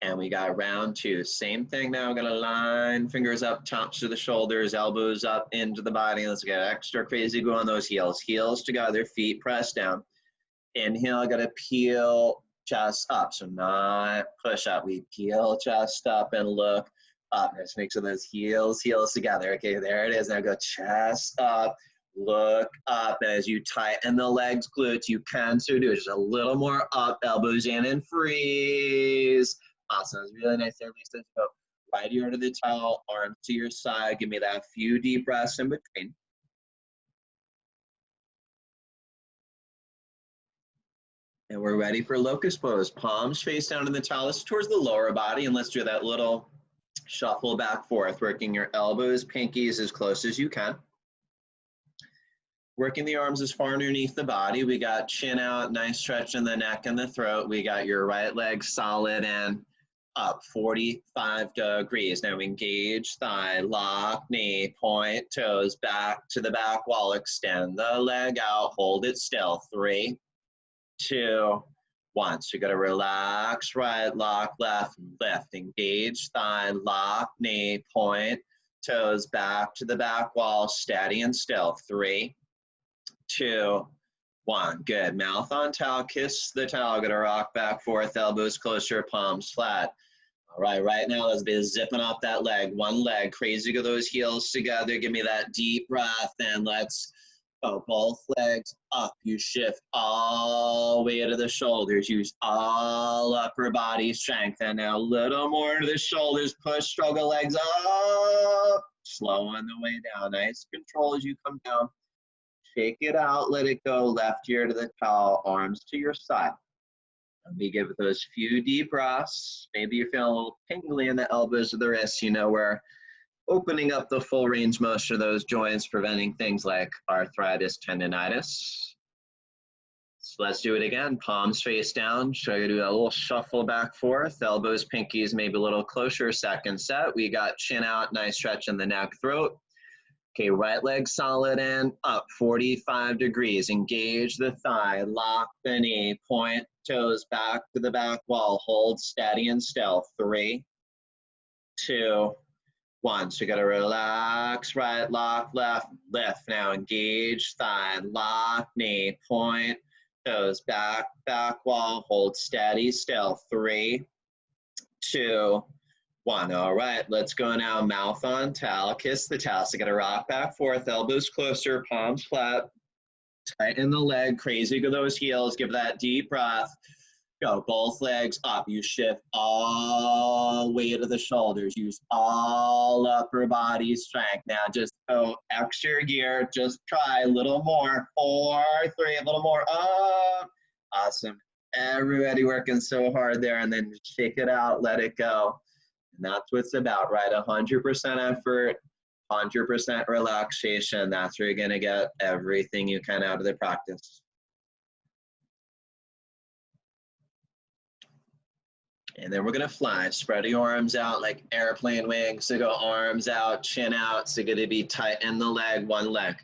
And we got round 2. Same thing now. We're gonna line fingers up, tops to the shoulders, elbows up into the body. Let's get extra crazy. Go on those heels. Heels together, feet press down. Inhale, gotta peel chest up. So not push up. We peel chest up and look up. Let's make sure those heels together. Okay, there it is. Now go chest up, look up. As you tighten the legs, glutes, you can so do just a little more up, elbows in and freeze. Awesome, it's really nice there, Lisa. So right ear to the towel, arms to your side. Give me that few deep breaths in between. And we're ready for locust pose. Palms face down in the towel. This is towards the lower body, and let's do that little shuffle back forth, working your elbows, pinkies as close as you can. Working the arms as far underneath the body. We got chin out, nice stretch in the neck and the throat. We got your right leg solid and up 45 degrees. Now engage thigh, lock knee, point toes back to the back wall. Extend the leg out, hold it still. 3, 2, 1. So you gotta relax right, lock left, lift. Engage thigh, lock knee, point toes back to the back wall, steady and still. 3, 2, 1. Good. Mouth on towel, kiss the towel. Gonna rock back forth, elbows closer, palms flat. All right, right now let's be zipping off that leg. One leg, crazy, go those heels together. Give me that deep breath and let's go. Both legs up. You shift all the way to the shoulders. Use all upper body strength. And now a little more to the shoulders. Push, struggle legs up. Slow on the way down. Nice control as you come down. Shake it out, let it go. Left ear to the towel, arms to your side. Let me give those few deep breaths. Maybe you're feeling a little tingly in the elbows or the wrists. You know, we're opening up the full range motion of those joints, preventing things like arthritis, tendonitis. So let's do it again. Palms face down. Try to do a little shuffle back forth. Elbows, pinkies, maybe a little closer. Second set. We got chin out, nice stretch in the neck, throat. Okay, right leg solid and up, 45 degrees. Engage the thigh, lock the knee, point toes back to the back wall. Hold steady and still. 3, 2, 1. So you gotta relax, right, lock, left, lift. Now engage thigh, lock knee, point toes back, back wall. Hold steady still. 3, 2, 1. All right, let's go now. Mouth on towel, kiss the towel. So you gotta rock back forth, elbows closer, palms flat. Tighten the leg, crazy go those heels. Give that deep breath. Go, both legs up. You shift all the way to the shoulders. Use all upper body strength. Now just go extra gear. Just try a little more. 4, 3, a little more up. Awesome. Everybody working so hard there, and then shake it out, let it go. And that's what it's about, right? 100% effort, 100% relaxation. That's where you're gonna get everything you can out of the practice. And then we're gonna fly. Spread your arms out like airplane wings. So go arms out, chin out. So you're gonna be tight in the leg, one leg.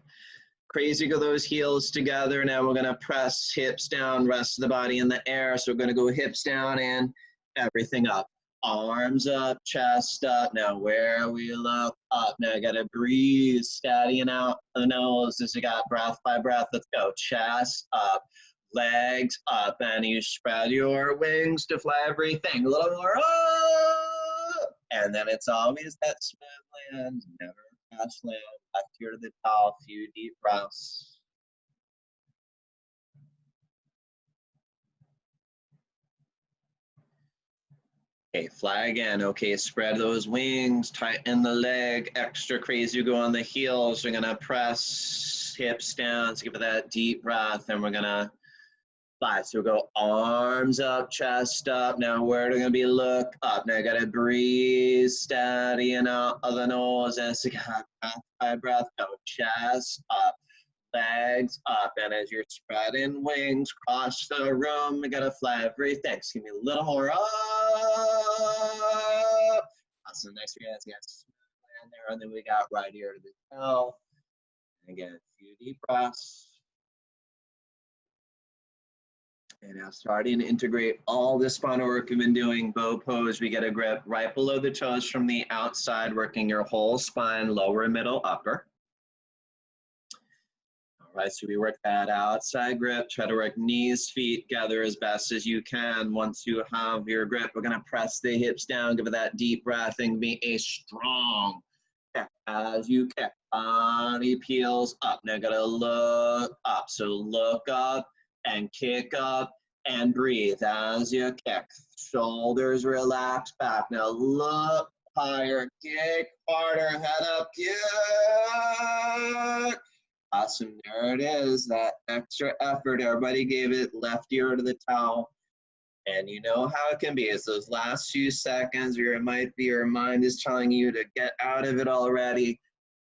Crazy, go those heels together. Now we're gonna press hips down, rest of the body in the air. So we're gonna go hips down and everything up. Arms up, chest up. Now where we look up. Now I gotta breathe, steadying out the nose as you got breath by breath. Let's go. Chest up, legs up, and you spread your wings to fly everything. A little more up. And then it's always that smooth land, never crash land. Left ear to the towel, few deep breaths. Okay, fly again. Okay, spread those wings, tighten the leg, extra crazy, go on the heels. We're gonna press hips down, so give it that deep breath, and we're gonna fly. So we go arms up, chest up. Now we're gonna be look up. Now you gotta breathe, steady and out of the nose, and so you got breath by breath, go chest up, legs up, and as you're spreading wings across the room, you gotta fly everything. So give me a little more up. Awesome, next we got land there, and then we got right ear to the tail. And again, a few deep breaths. And now starting to integrate all the spinal work we've been doing. Bow pose, we get a grip right below the toes from the outside, working your whole spine, lower, middle, upper. All right, so we work that outside grip. Try to work knees, feet together as best as you can. Once you have your grip, we're gonna press the hips down, give it that deep breath, and be a strong kick as you kick. Body peels up. Now gotta look up. So look up and kick up and breathe as you kick. Shoulders relax back. Now look higher, kick harder, head up, kick. Awesome, there it is, that extra effort. Everybody gave it, left ear to the towel. And you know how it can be. It's those last few seconds where it might be your mind is telling you to get out of it already.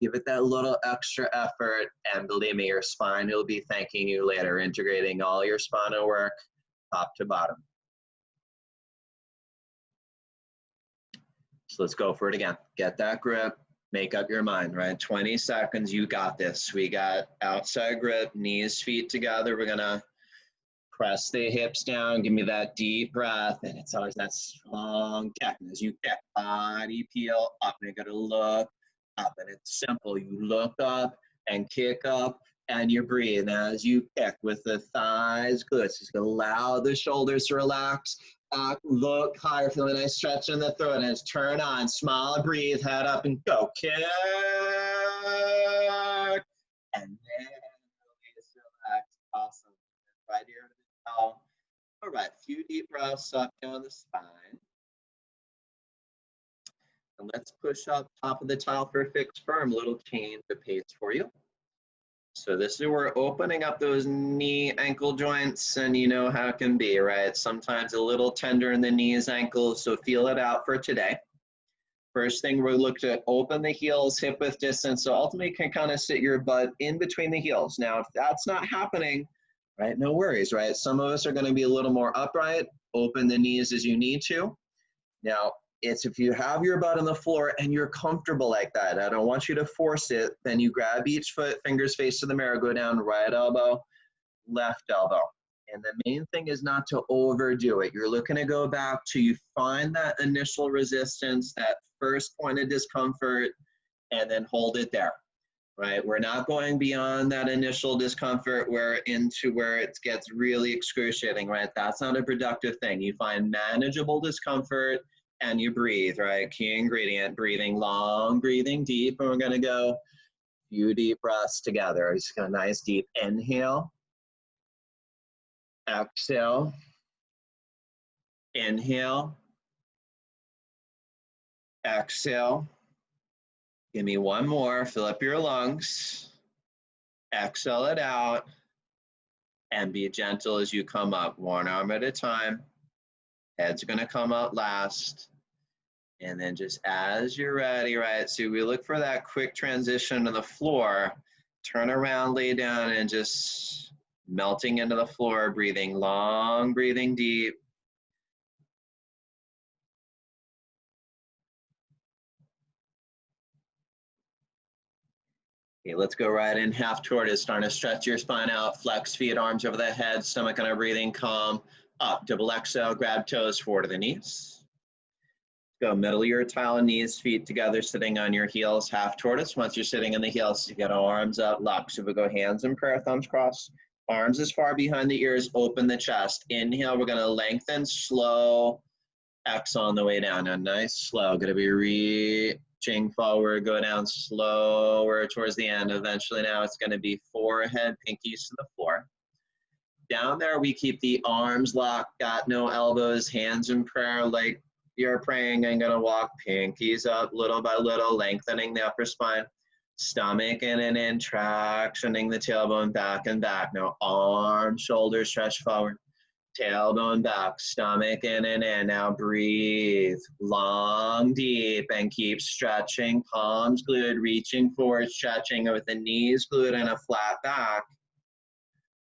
Give it that little extra effort, and believe me, your spine will be thanking you later, integrating all your spinal work top to bottom. So let's go for it again. Get that grip, make up your mind, right? 20 seconds, you got this. We got outside grip, knees, feet together. We're gonna press the hips down, give me that deep breath, and it's always that strong kick. As you kick, body peel up, and you gotta look up, and it's simple. You look up and kick up, and you breathe. Now, as you kick with the thighs, good. So just allow the shoulders to relax. Look higher, feel a nice stretch in the throat, and just turn on, smile, breathe, head up, and go. Kick, and then release, relax. Awesome. Right here to the towel. All right, few deep breaths up down the spine. And let's push up top of the towel for a fixed firm, little change of pace for you. So this is where we're opening up those knee ankle joints, and you know how it can be, right? Sometimes a little tender in the knees, ankles, so feel it out for today. First thing, we'll look to open the heels, hip width distance, so ultimately you can kind of sit your butt in between the heels. Now, if that's not happening, right, no worries, right? Some of us are going to be a little more upright, open the knees as you need to. Now, it's if you have your butt on the floor and you're comfortable like that, I don't want you to force it, then you grab each foot, fingers face to the mirror, go down right elbow, left elbow. And the main thing is not to overdo it. You're looking to go back to you find that initial resistance, that first point of discomfort, and then hold it there, right? We're not going beyond that initial discomfort where it gets really excruciating, right? That's not a productive thing. You find manageable discomfort and you breathe, right? Key ingredient, breathing long, breathing deep, and we're gonna go a few deep breaths together. Just got a nice deep inhale, exhale, inhale, exhale. Give me one more, fill up your lungs, exhale it out, and be gentle as you come up, one arm at a time. Head's gonna come out last. And then just as you're ready, right, so we look for that quick transition to the floor, turn around, lay down, and just melting into the floor, breathing long, breathing deep. Okay, let's go right in, half tortoise, starting to stretch your spine out, flex feet, arms over the head, stomach on a breathing calm, up, double exhale, grab toes, forward to the knees. Go middle of your tile, knees, feet together, sitting on your heels, half tortoise. Once you're sitting on the heels, you get arms up, lock. So we go hands in prayer, thumbs crossed, arms as far behind the ears, open the chest. Inhale, we're gonna lengthen, slow, exhale on the way down. Now nice, slow, gonna be reaching forward, go down slower towards the end. Eventually now it's gonna be forehead, pinkies to the floor. Down there, we keep the arms locked, got no elbows, hands in prayer, like you're praying. I'm gonna walk pinkies up little by little, lengthening the upper spine, stomach in and in, tractioning the tailbone back and back. Now arms, shoulders stretch forward, tailbone back, stomach in and in. Now breathe long, deep, and keep stretching. Palms glued, reaching forward, stretching with the knees glued and a flat back.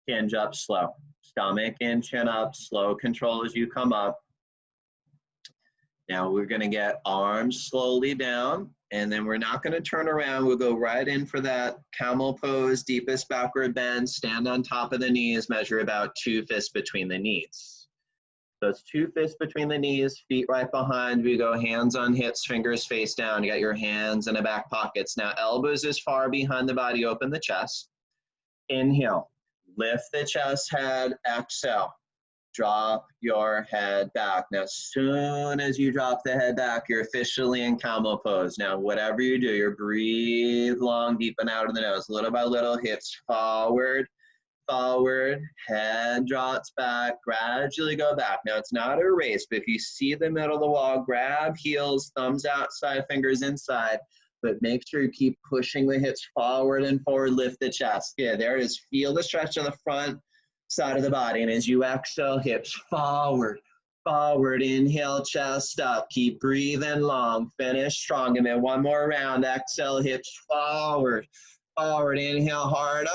Hinge up slow. Stomach in, chin up, slow control as you come up. Now we're gonna get arms slowly down, and then we're not gonna turn around. We'll go right in for that camel pose, deepest backward bend, stand on top of the knees, measure about 2 fists between the knees. So it's 2 fists between the knees, feet right behind. We go hands on hips, fingers face down. You got your hands in the back pockets. Now elbows as far behind the body, open the chest. Inhale, lift the chest, head, exhale. Drop your head back. Now, as soon as you drop the head back, you're officially in camel pose. Now, whatever you do, you breathe long, deep and out of the nose. Little by little, hips forward, forward, head drops back, gradually go back. Now, it's not a race, but if you see the middle of the wall, grab heels, thumbs outside, fingers inside, but make sure you keep pushing the hips forward and forward, lift the chest. Yeah, there it is. Feel the stretch on the front side of the body, and as you exhale, hips forward, forward, inhale, chest up, keep breathing long, finish strong, and then one more round, exhale, hips forward, forward, inhale, hard up.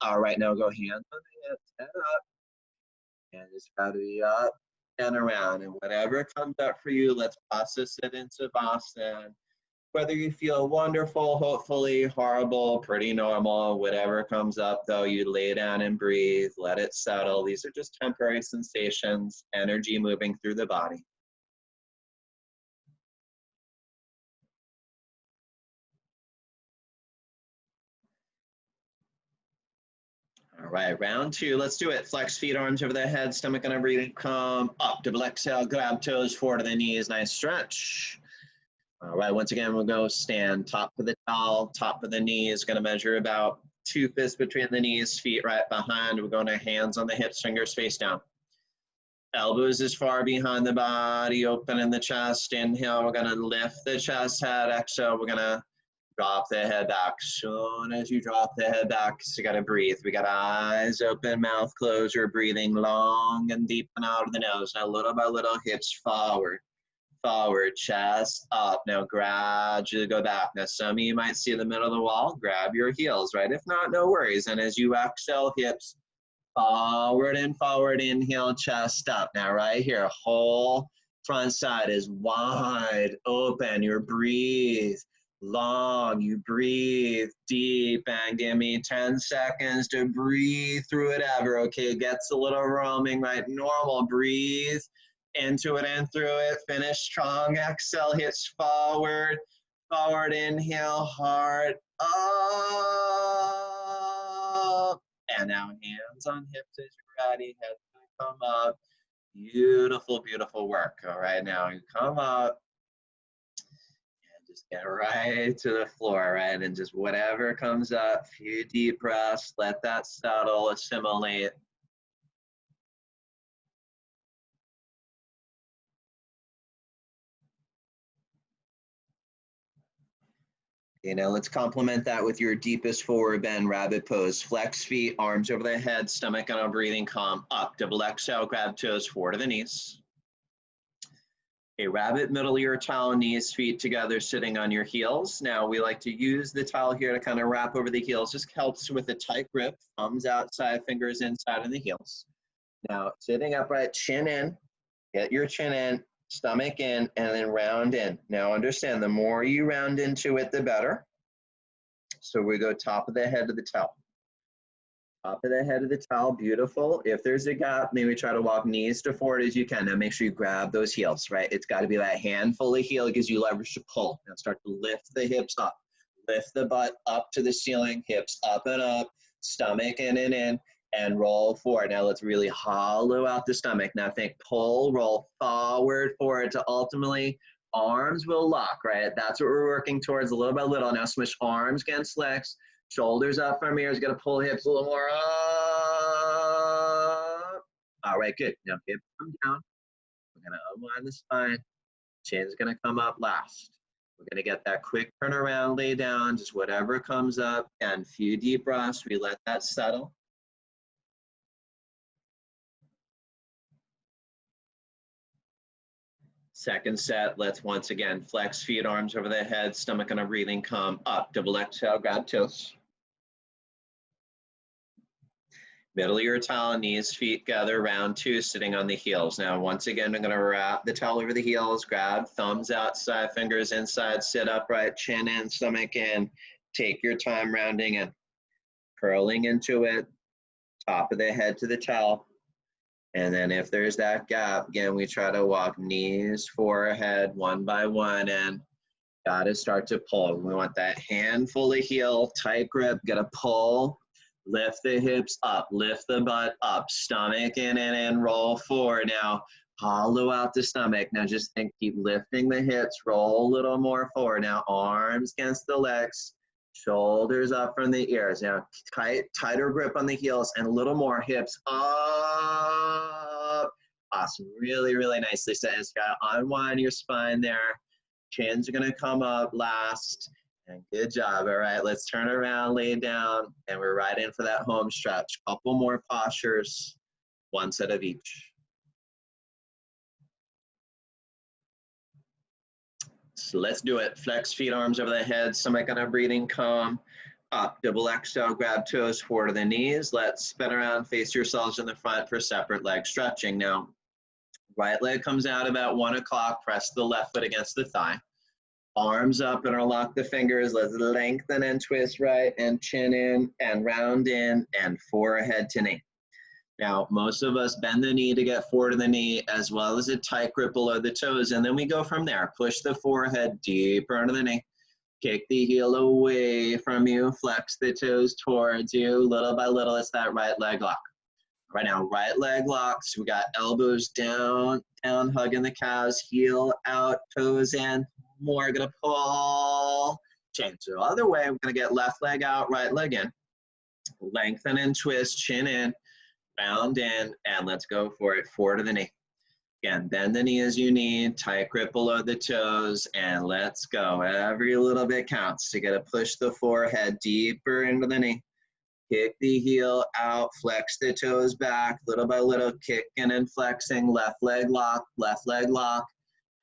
All right, now go hands on the hips, head up, and it's got to be up and around, and whatever comes up for you, let's process it into Savasana. Whether you feel wonderful, hopefully, horrible, pretty normal, whatever comes up, though, you lay down and breathe, let it settle. These are just temporary sensations, energy moving through the body. All right, round 2, let's do it. Flex feet, arms over the head, stomach on a breathing, come up, double exhale, grab toes, forward to the knees, nice stretch. All right, once again, we'll go stand top of the towel, top of the knees, gonna measure about 2 fists between the knees, feet right behind. We're going to hands on the hips, fingers face down. Elbows as far behind the body, open in the chest. Inhale, we're gonna lift the chest, head. Exhale, we're gonna drop the head back. Soon as you drop the head back, you gotta breathe. We got eyes open, mouth closed. You're breathing long and deep and out of the nose. Now, little by little, hips forward. Forward, chest up. Now gradually go back. Now some of you might see the middle of the wall, grab your heels, right? If not, no worries. And as you exhale, hips forward and forward, inhale, chest up. Now right here, whole front side is wide open. You breathe long, you breathe deep, and give me 10 seconds to breathe through it ever. Okay, it gets a little roaming, right? Normal, breathe into it and through it. Finish strong. Exhale, hips forward. Forward, inhale, heart up. And now hands on hips as you're ready. Head come up. Beautiful, beautiful work. All right, now you come up and just get right to the floor, right? And just whatever comes up, few deep breaths, let that settle, assimilate. You know, let's complement that with your deepest forward bend, rabbit pose. Flex feet, arms over the head, stomach on a breathing calm. Up, double exhale, grab toes, forward to the knees. A rabbit, middle of your towel, knees, feet together, sitting on your heels. Now we like to use the towel here to kind of wrap over the heels. Just helps with a tight grip, thumbs outside, fingers inside of the heels. Now sitting upright, chin in, get your chin in, stomach in, and then round in. Now understand, the more you round into it, the better. So we go top of the head to the towel. Top of the head of the towel, beautiful. If there's a gap, maybe try to walk knees to forward as you can. Now make sure you grab those heels, right? It's got to be that handful of heel, gives you leverage to pull. Now start to lift the hips up. Lift the butt up to the ceiling, hips up and up, stomach in and roll forward. Now let's really hollow out the stomach. Now think pull, roll forward to ultimately arms will lock, right? That's what we're working towards little by little. Now smush arms against legs. Shoulders up from here. Is going to pull hips a little more up. All right, good. Now hips come down. We're going to unwind the spine. Chin's going to come up last. We're going to get that quick turnaround, lay down, just whatever comes up, and a few deep breaths. We let that settle. Second set, let's once again flex feet, arms over the head, stomach on a breathing, come up. Double exhale, grab toes. Middle of your towel, knees, feet together, round two, sitting on the heels. Now, once again, I'm going to wrap the towel over the heels, grab thumbs outside, fingers inside, sit upright, chin in, stomach in. Take your time rounding in. Curling into it, top of the head to the towel. And then if there's that gap, again, we try to walk knees, forehead, one by one, and got to start to pull. We want that handful of heel, tight grip, got to pull. Lift the hips up, lift the butt up, stomach in and roll forward. Now, hollow out the stomach. Now just think, keep lifting the hips, roll a little more forward. Now, arms against the legs, shoulders up from the ears. Now, tighter grip on the heels and a little more hips up. Awesome, really, really nicely set. Just gotta unwind your spine there. Chins are gonna come up last. And good job. All right, let's turn around, lay down, and we're right in for that home stretch. Couple more postures, one set of each. So let's do it. Flex feet, arms over the head, stomach on a breathing, come up. Double exhale, grab toes forward to the knees. Let's spin around, face yourselves in the front for separate leg stretching. Now, right leg comes out about 1 o'clock. Press the left foot against the thigh. Arms up, and interlock the fingers. Let's lengthen and twist right, and chin in, and round in, and forehead to knee. Now, most of us bend the knee to get forward to the knee, as well as a tight grip below the toes, and then we go from there. Push the forehead deeper into the knee. Kick the heel away from you. Flex the toes towards you. Little by little, it's that right leg lock. Right now, right leg locks. We got elbows down, hugging the calves, heel out, toes in. More, gonna pull, change the other way. We're gonna get left leg out, right leg in. Lengthen and twist, chin in, round in, and let's go for it, forward to the knee. Again, bend the knee as you need, tight grip below the toes, and let's go. Every little bit counts. You gotta push the forehead deeper into the knee. Kick the heel out, flex the toes back, little by little, kicking and flexing, left leg lock,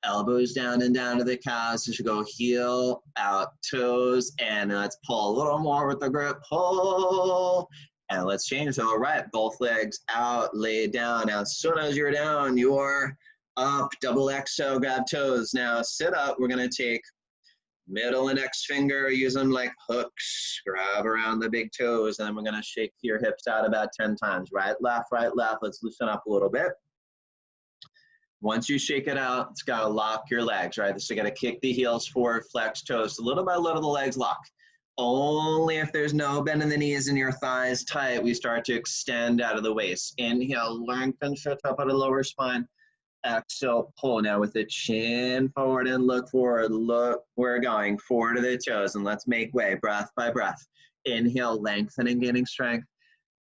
elbows down and down to the calves. You should go heel out, toes, and let's pull a little more with the grip, pull, and let's change. So, all right, both legs out, lay down. Now, as soon as you're down, you're up, double exhale, grab toes. Now, sit up, we're gonna take middle index finger, use them like hooks, grab around the big toes, and then we're gonna shake your hips out about 10 times. Right, left, let's loosen up a little bit. Once you shake it out, it's gotta lock your legs, right? So you gotta kick the heels forward, flex toes. So little by little, the legs lock. Only if there's no bend in the knees and your thighs tight, we start to extend out of the waist. Inhale, lengthen, stretch up out of the lower spine. Exhale, pull. Now with the chin forward and look forward. Look, we're going forward to the toes, and let's make way, breath by breath. Inhale, lengthening, gaining strength.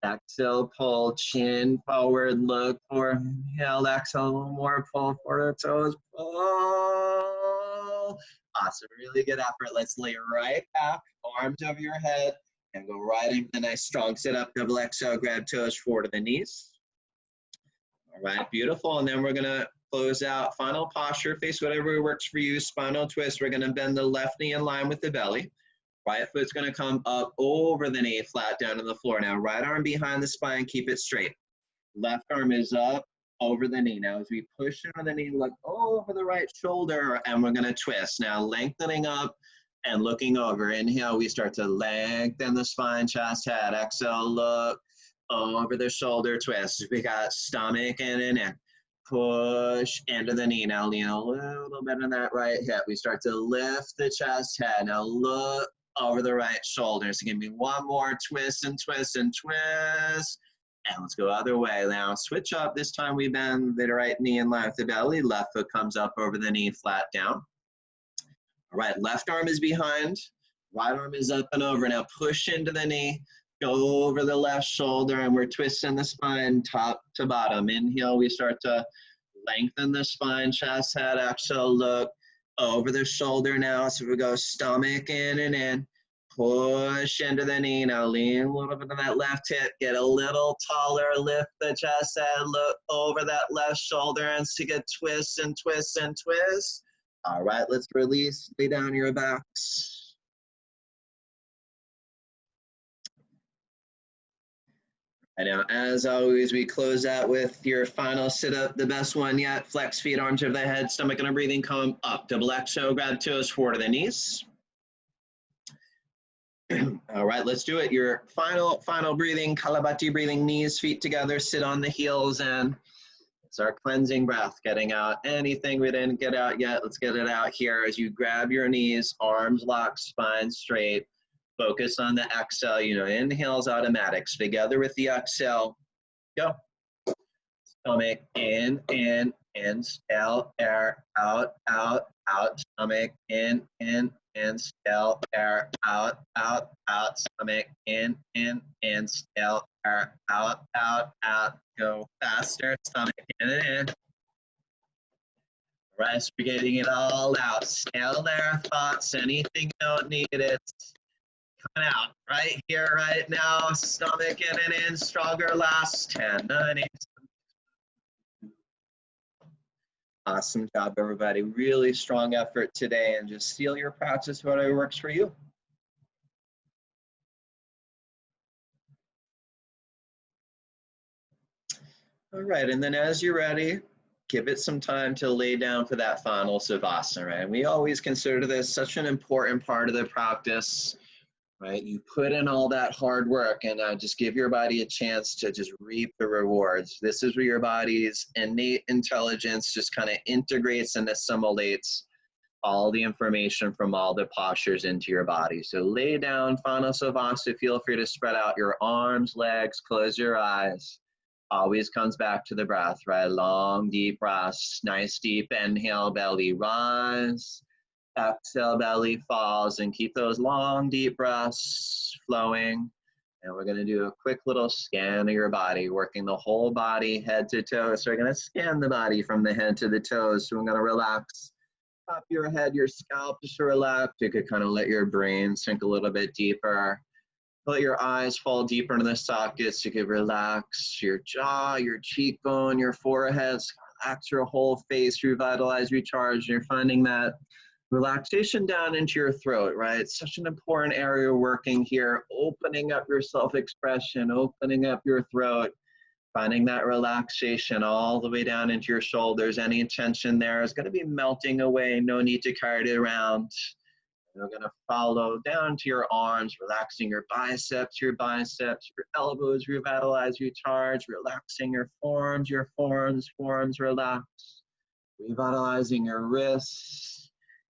Exhale, pull, chin forward, look forward. Inhale, exhale, a little more, pull forward to the toes, pull. Awesome, really good effort. Let's lay right back, arms over your head, and go right into the nice strong sit up, double exhale, grab toes forward to the knees. All right, beautiful. And then we're gonna close out, final posture, face whatever works for you, spinal twist. We're gonna bend the left knee in line with the belly. Right foot's gonna come up over the knee, flat down to the floor. Now, right arm behind the spine, keep it straight. Left arm is up over the knee. Now, as we push into the knee, look over the right shoulder, and we're gonna twist. Now, lengthening up, And looking over, inhale, we start to lengthen the spine, chest, head. Exhale, look over the shoulder twist. We got stomach in and in. Push into the knee. Now lean a little bit on that right hip. We start to lift the chest, head. Now look over the right shoulder. So give me one more twist and twist and twist. And let's go other way. Now switch up. This time we bend the right knee and left the belly. Left foot comes up over the knee, flat down. All right, left arm is behind, right arm is up and over. Now push into the knee, go over the left shoulder, and we're twisting the spine top to bottom. Inhale, we start to lengthen the spine, chest, head. Exhale, look over the shoulder now. So we go stomach in and in. Push into the knee. Now lean a little bit on that left hip. Get a little taller. Lift the chest, head. Look over that left shoulder and take a twist and twist and twist. All right, let's release, lay down your backs. And now, as always, we close out with your final sit-up, the best one yet. Flex feet, arms over the head, stomach and a breathing, come up. Double exo, grab toes forward to the knees. All right, let's do it. Your final breathing, Kalabati breathing, knees, feet together, sit on the heels, and it's our cleansing breath, getting out anything we didn't get out yet. Let's get it out here as you grab your knees, arms locked, spine straight. Focus on the exhale. Inhale's automatic. So together with the exhale, go. Stomach in, exhale, air, out, out, out. Stomach in, exhale, air, out, out, out. Stomach in, exhale, air, out, out, out. Go faster, stomach in and in. Rest, we're getting it all out. Still there, thoughts, anything you don't need, it's coming out right here, right now. Stomach in and in, stronger, last 10, 9, 8. Awesome job, everybody. Really strong effort today, and just seal your practice, whatever works for you. All right, and then as you're ready, give it some time to lay down for that final Savasana, right? And we always consider this such an important part of the practice, right? You put in all that hard work and just give your body a chance to just reap the rewards. This is where your body's innate intelligence just kind of integrates and assimilates all the information from all the postures into your body. So lay down, final Savasana, feel free to spread out your arms, legs, close your eyes. Always comes back to the breath, right? Long, deep breaths. Nice, deep inhale, belly rise. Exhale, belly falls, and keep those long, deep breaths flowing. And we're going to do a quick little scan of your body, working the whole body, head to toe. So we're going to scan the body from the head to the toes. So we're going to relax top of your head, your scalp just to relax. You could kind of let your brain sink a little bit deeper. Let your eyes fall deeper into the sockets. You could relax your jaw, your cheekbone, your forehead. Relax your whole face, revitalize, recharge. You're finding that relaxation down into your throat, right? It's such an important area working here. Opening up your self-expression, opening up your throat, finding that relaxation all the way down into your shoulders. Any tension there is going to be melting away. No need to carry it around. We're going to follow down to your arms, relaxing your biceps, your elbows, revitalize, recharge, relaxing your forearms, relax, revitalizing your wrists,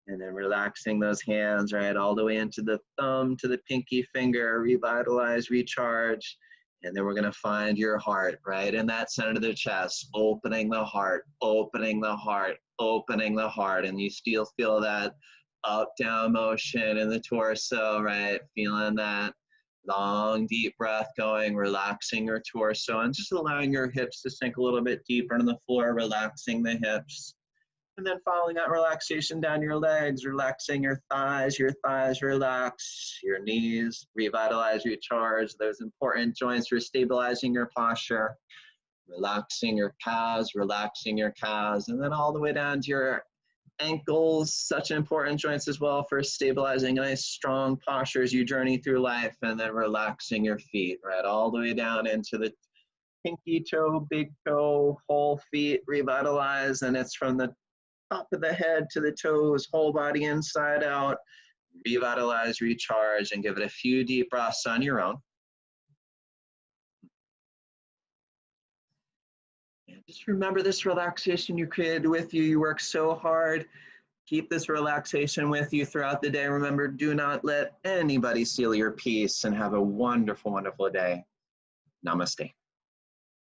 and then relaxing those hands, right, all the way into the thumb to the pinky finger, revitalize, recharge, and then we're going to find your heart, right, in that center of the chest, opening the heart, opening the heart, opening the heart, and you still feel that up, down motion in the torso, right? Feeling that long, deep breath going, relaxing your torso, and just allowing your hips to sink a little bit deeper into the floor, relaxing the hips. And then following that relaxation down your legs, relaxing your thighs relax, your knees, revitalize, recharge those important joints for stabilizing your posture, relaxing your calves, and then all the way down to your ankles, such important joints as well for stabilizing nice strong posture as you journey through life, and then relaxing your feet, right, all the way down into the pinky toe, big toe, whole feet, revitalize, and it's from the top of the head to the toes, whole body inside out, revitalize, recharge, and give it a few deep breaths on your own. And just remember this relaxation you created with you. You worked so hard. Keep this relaxation with you throughout the day. Remember, do not let anybody steal your peace, and have a wonderful, wonderful day. Namaste.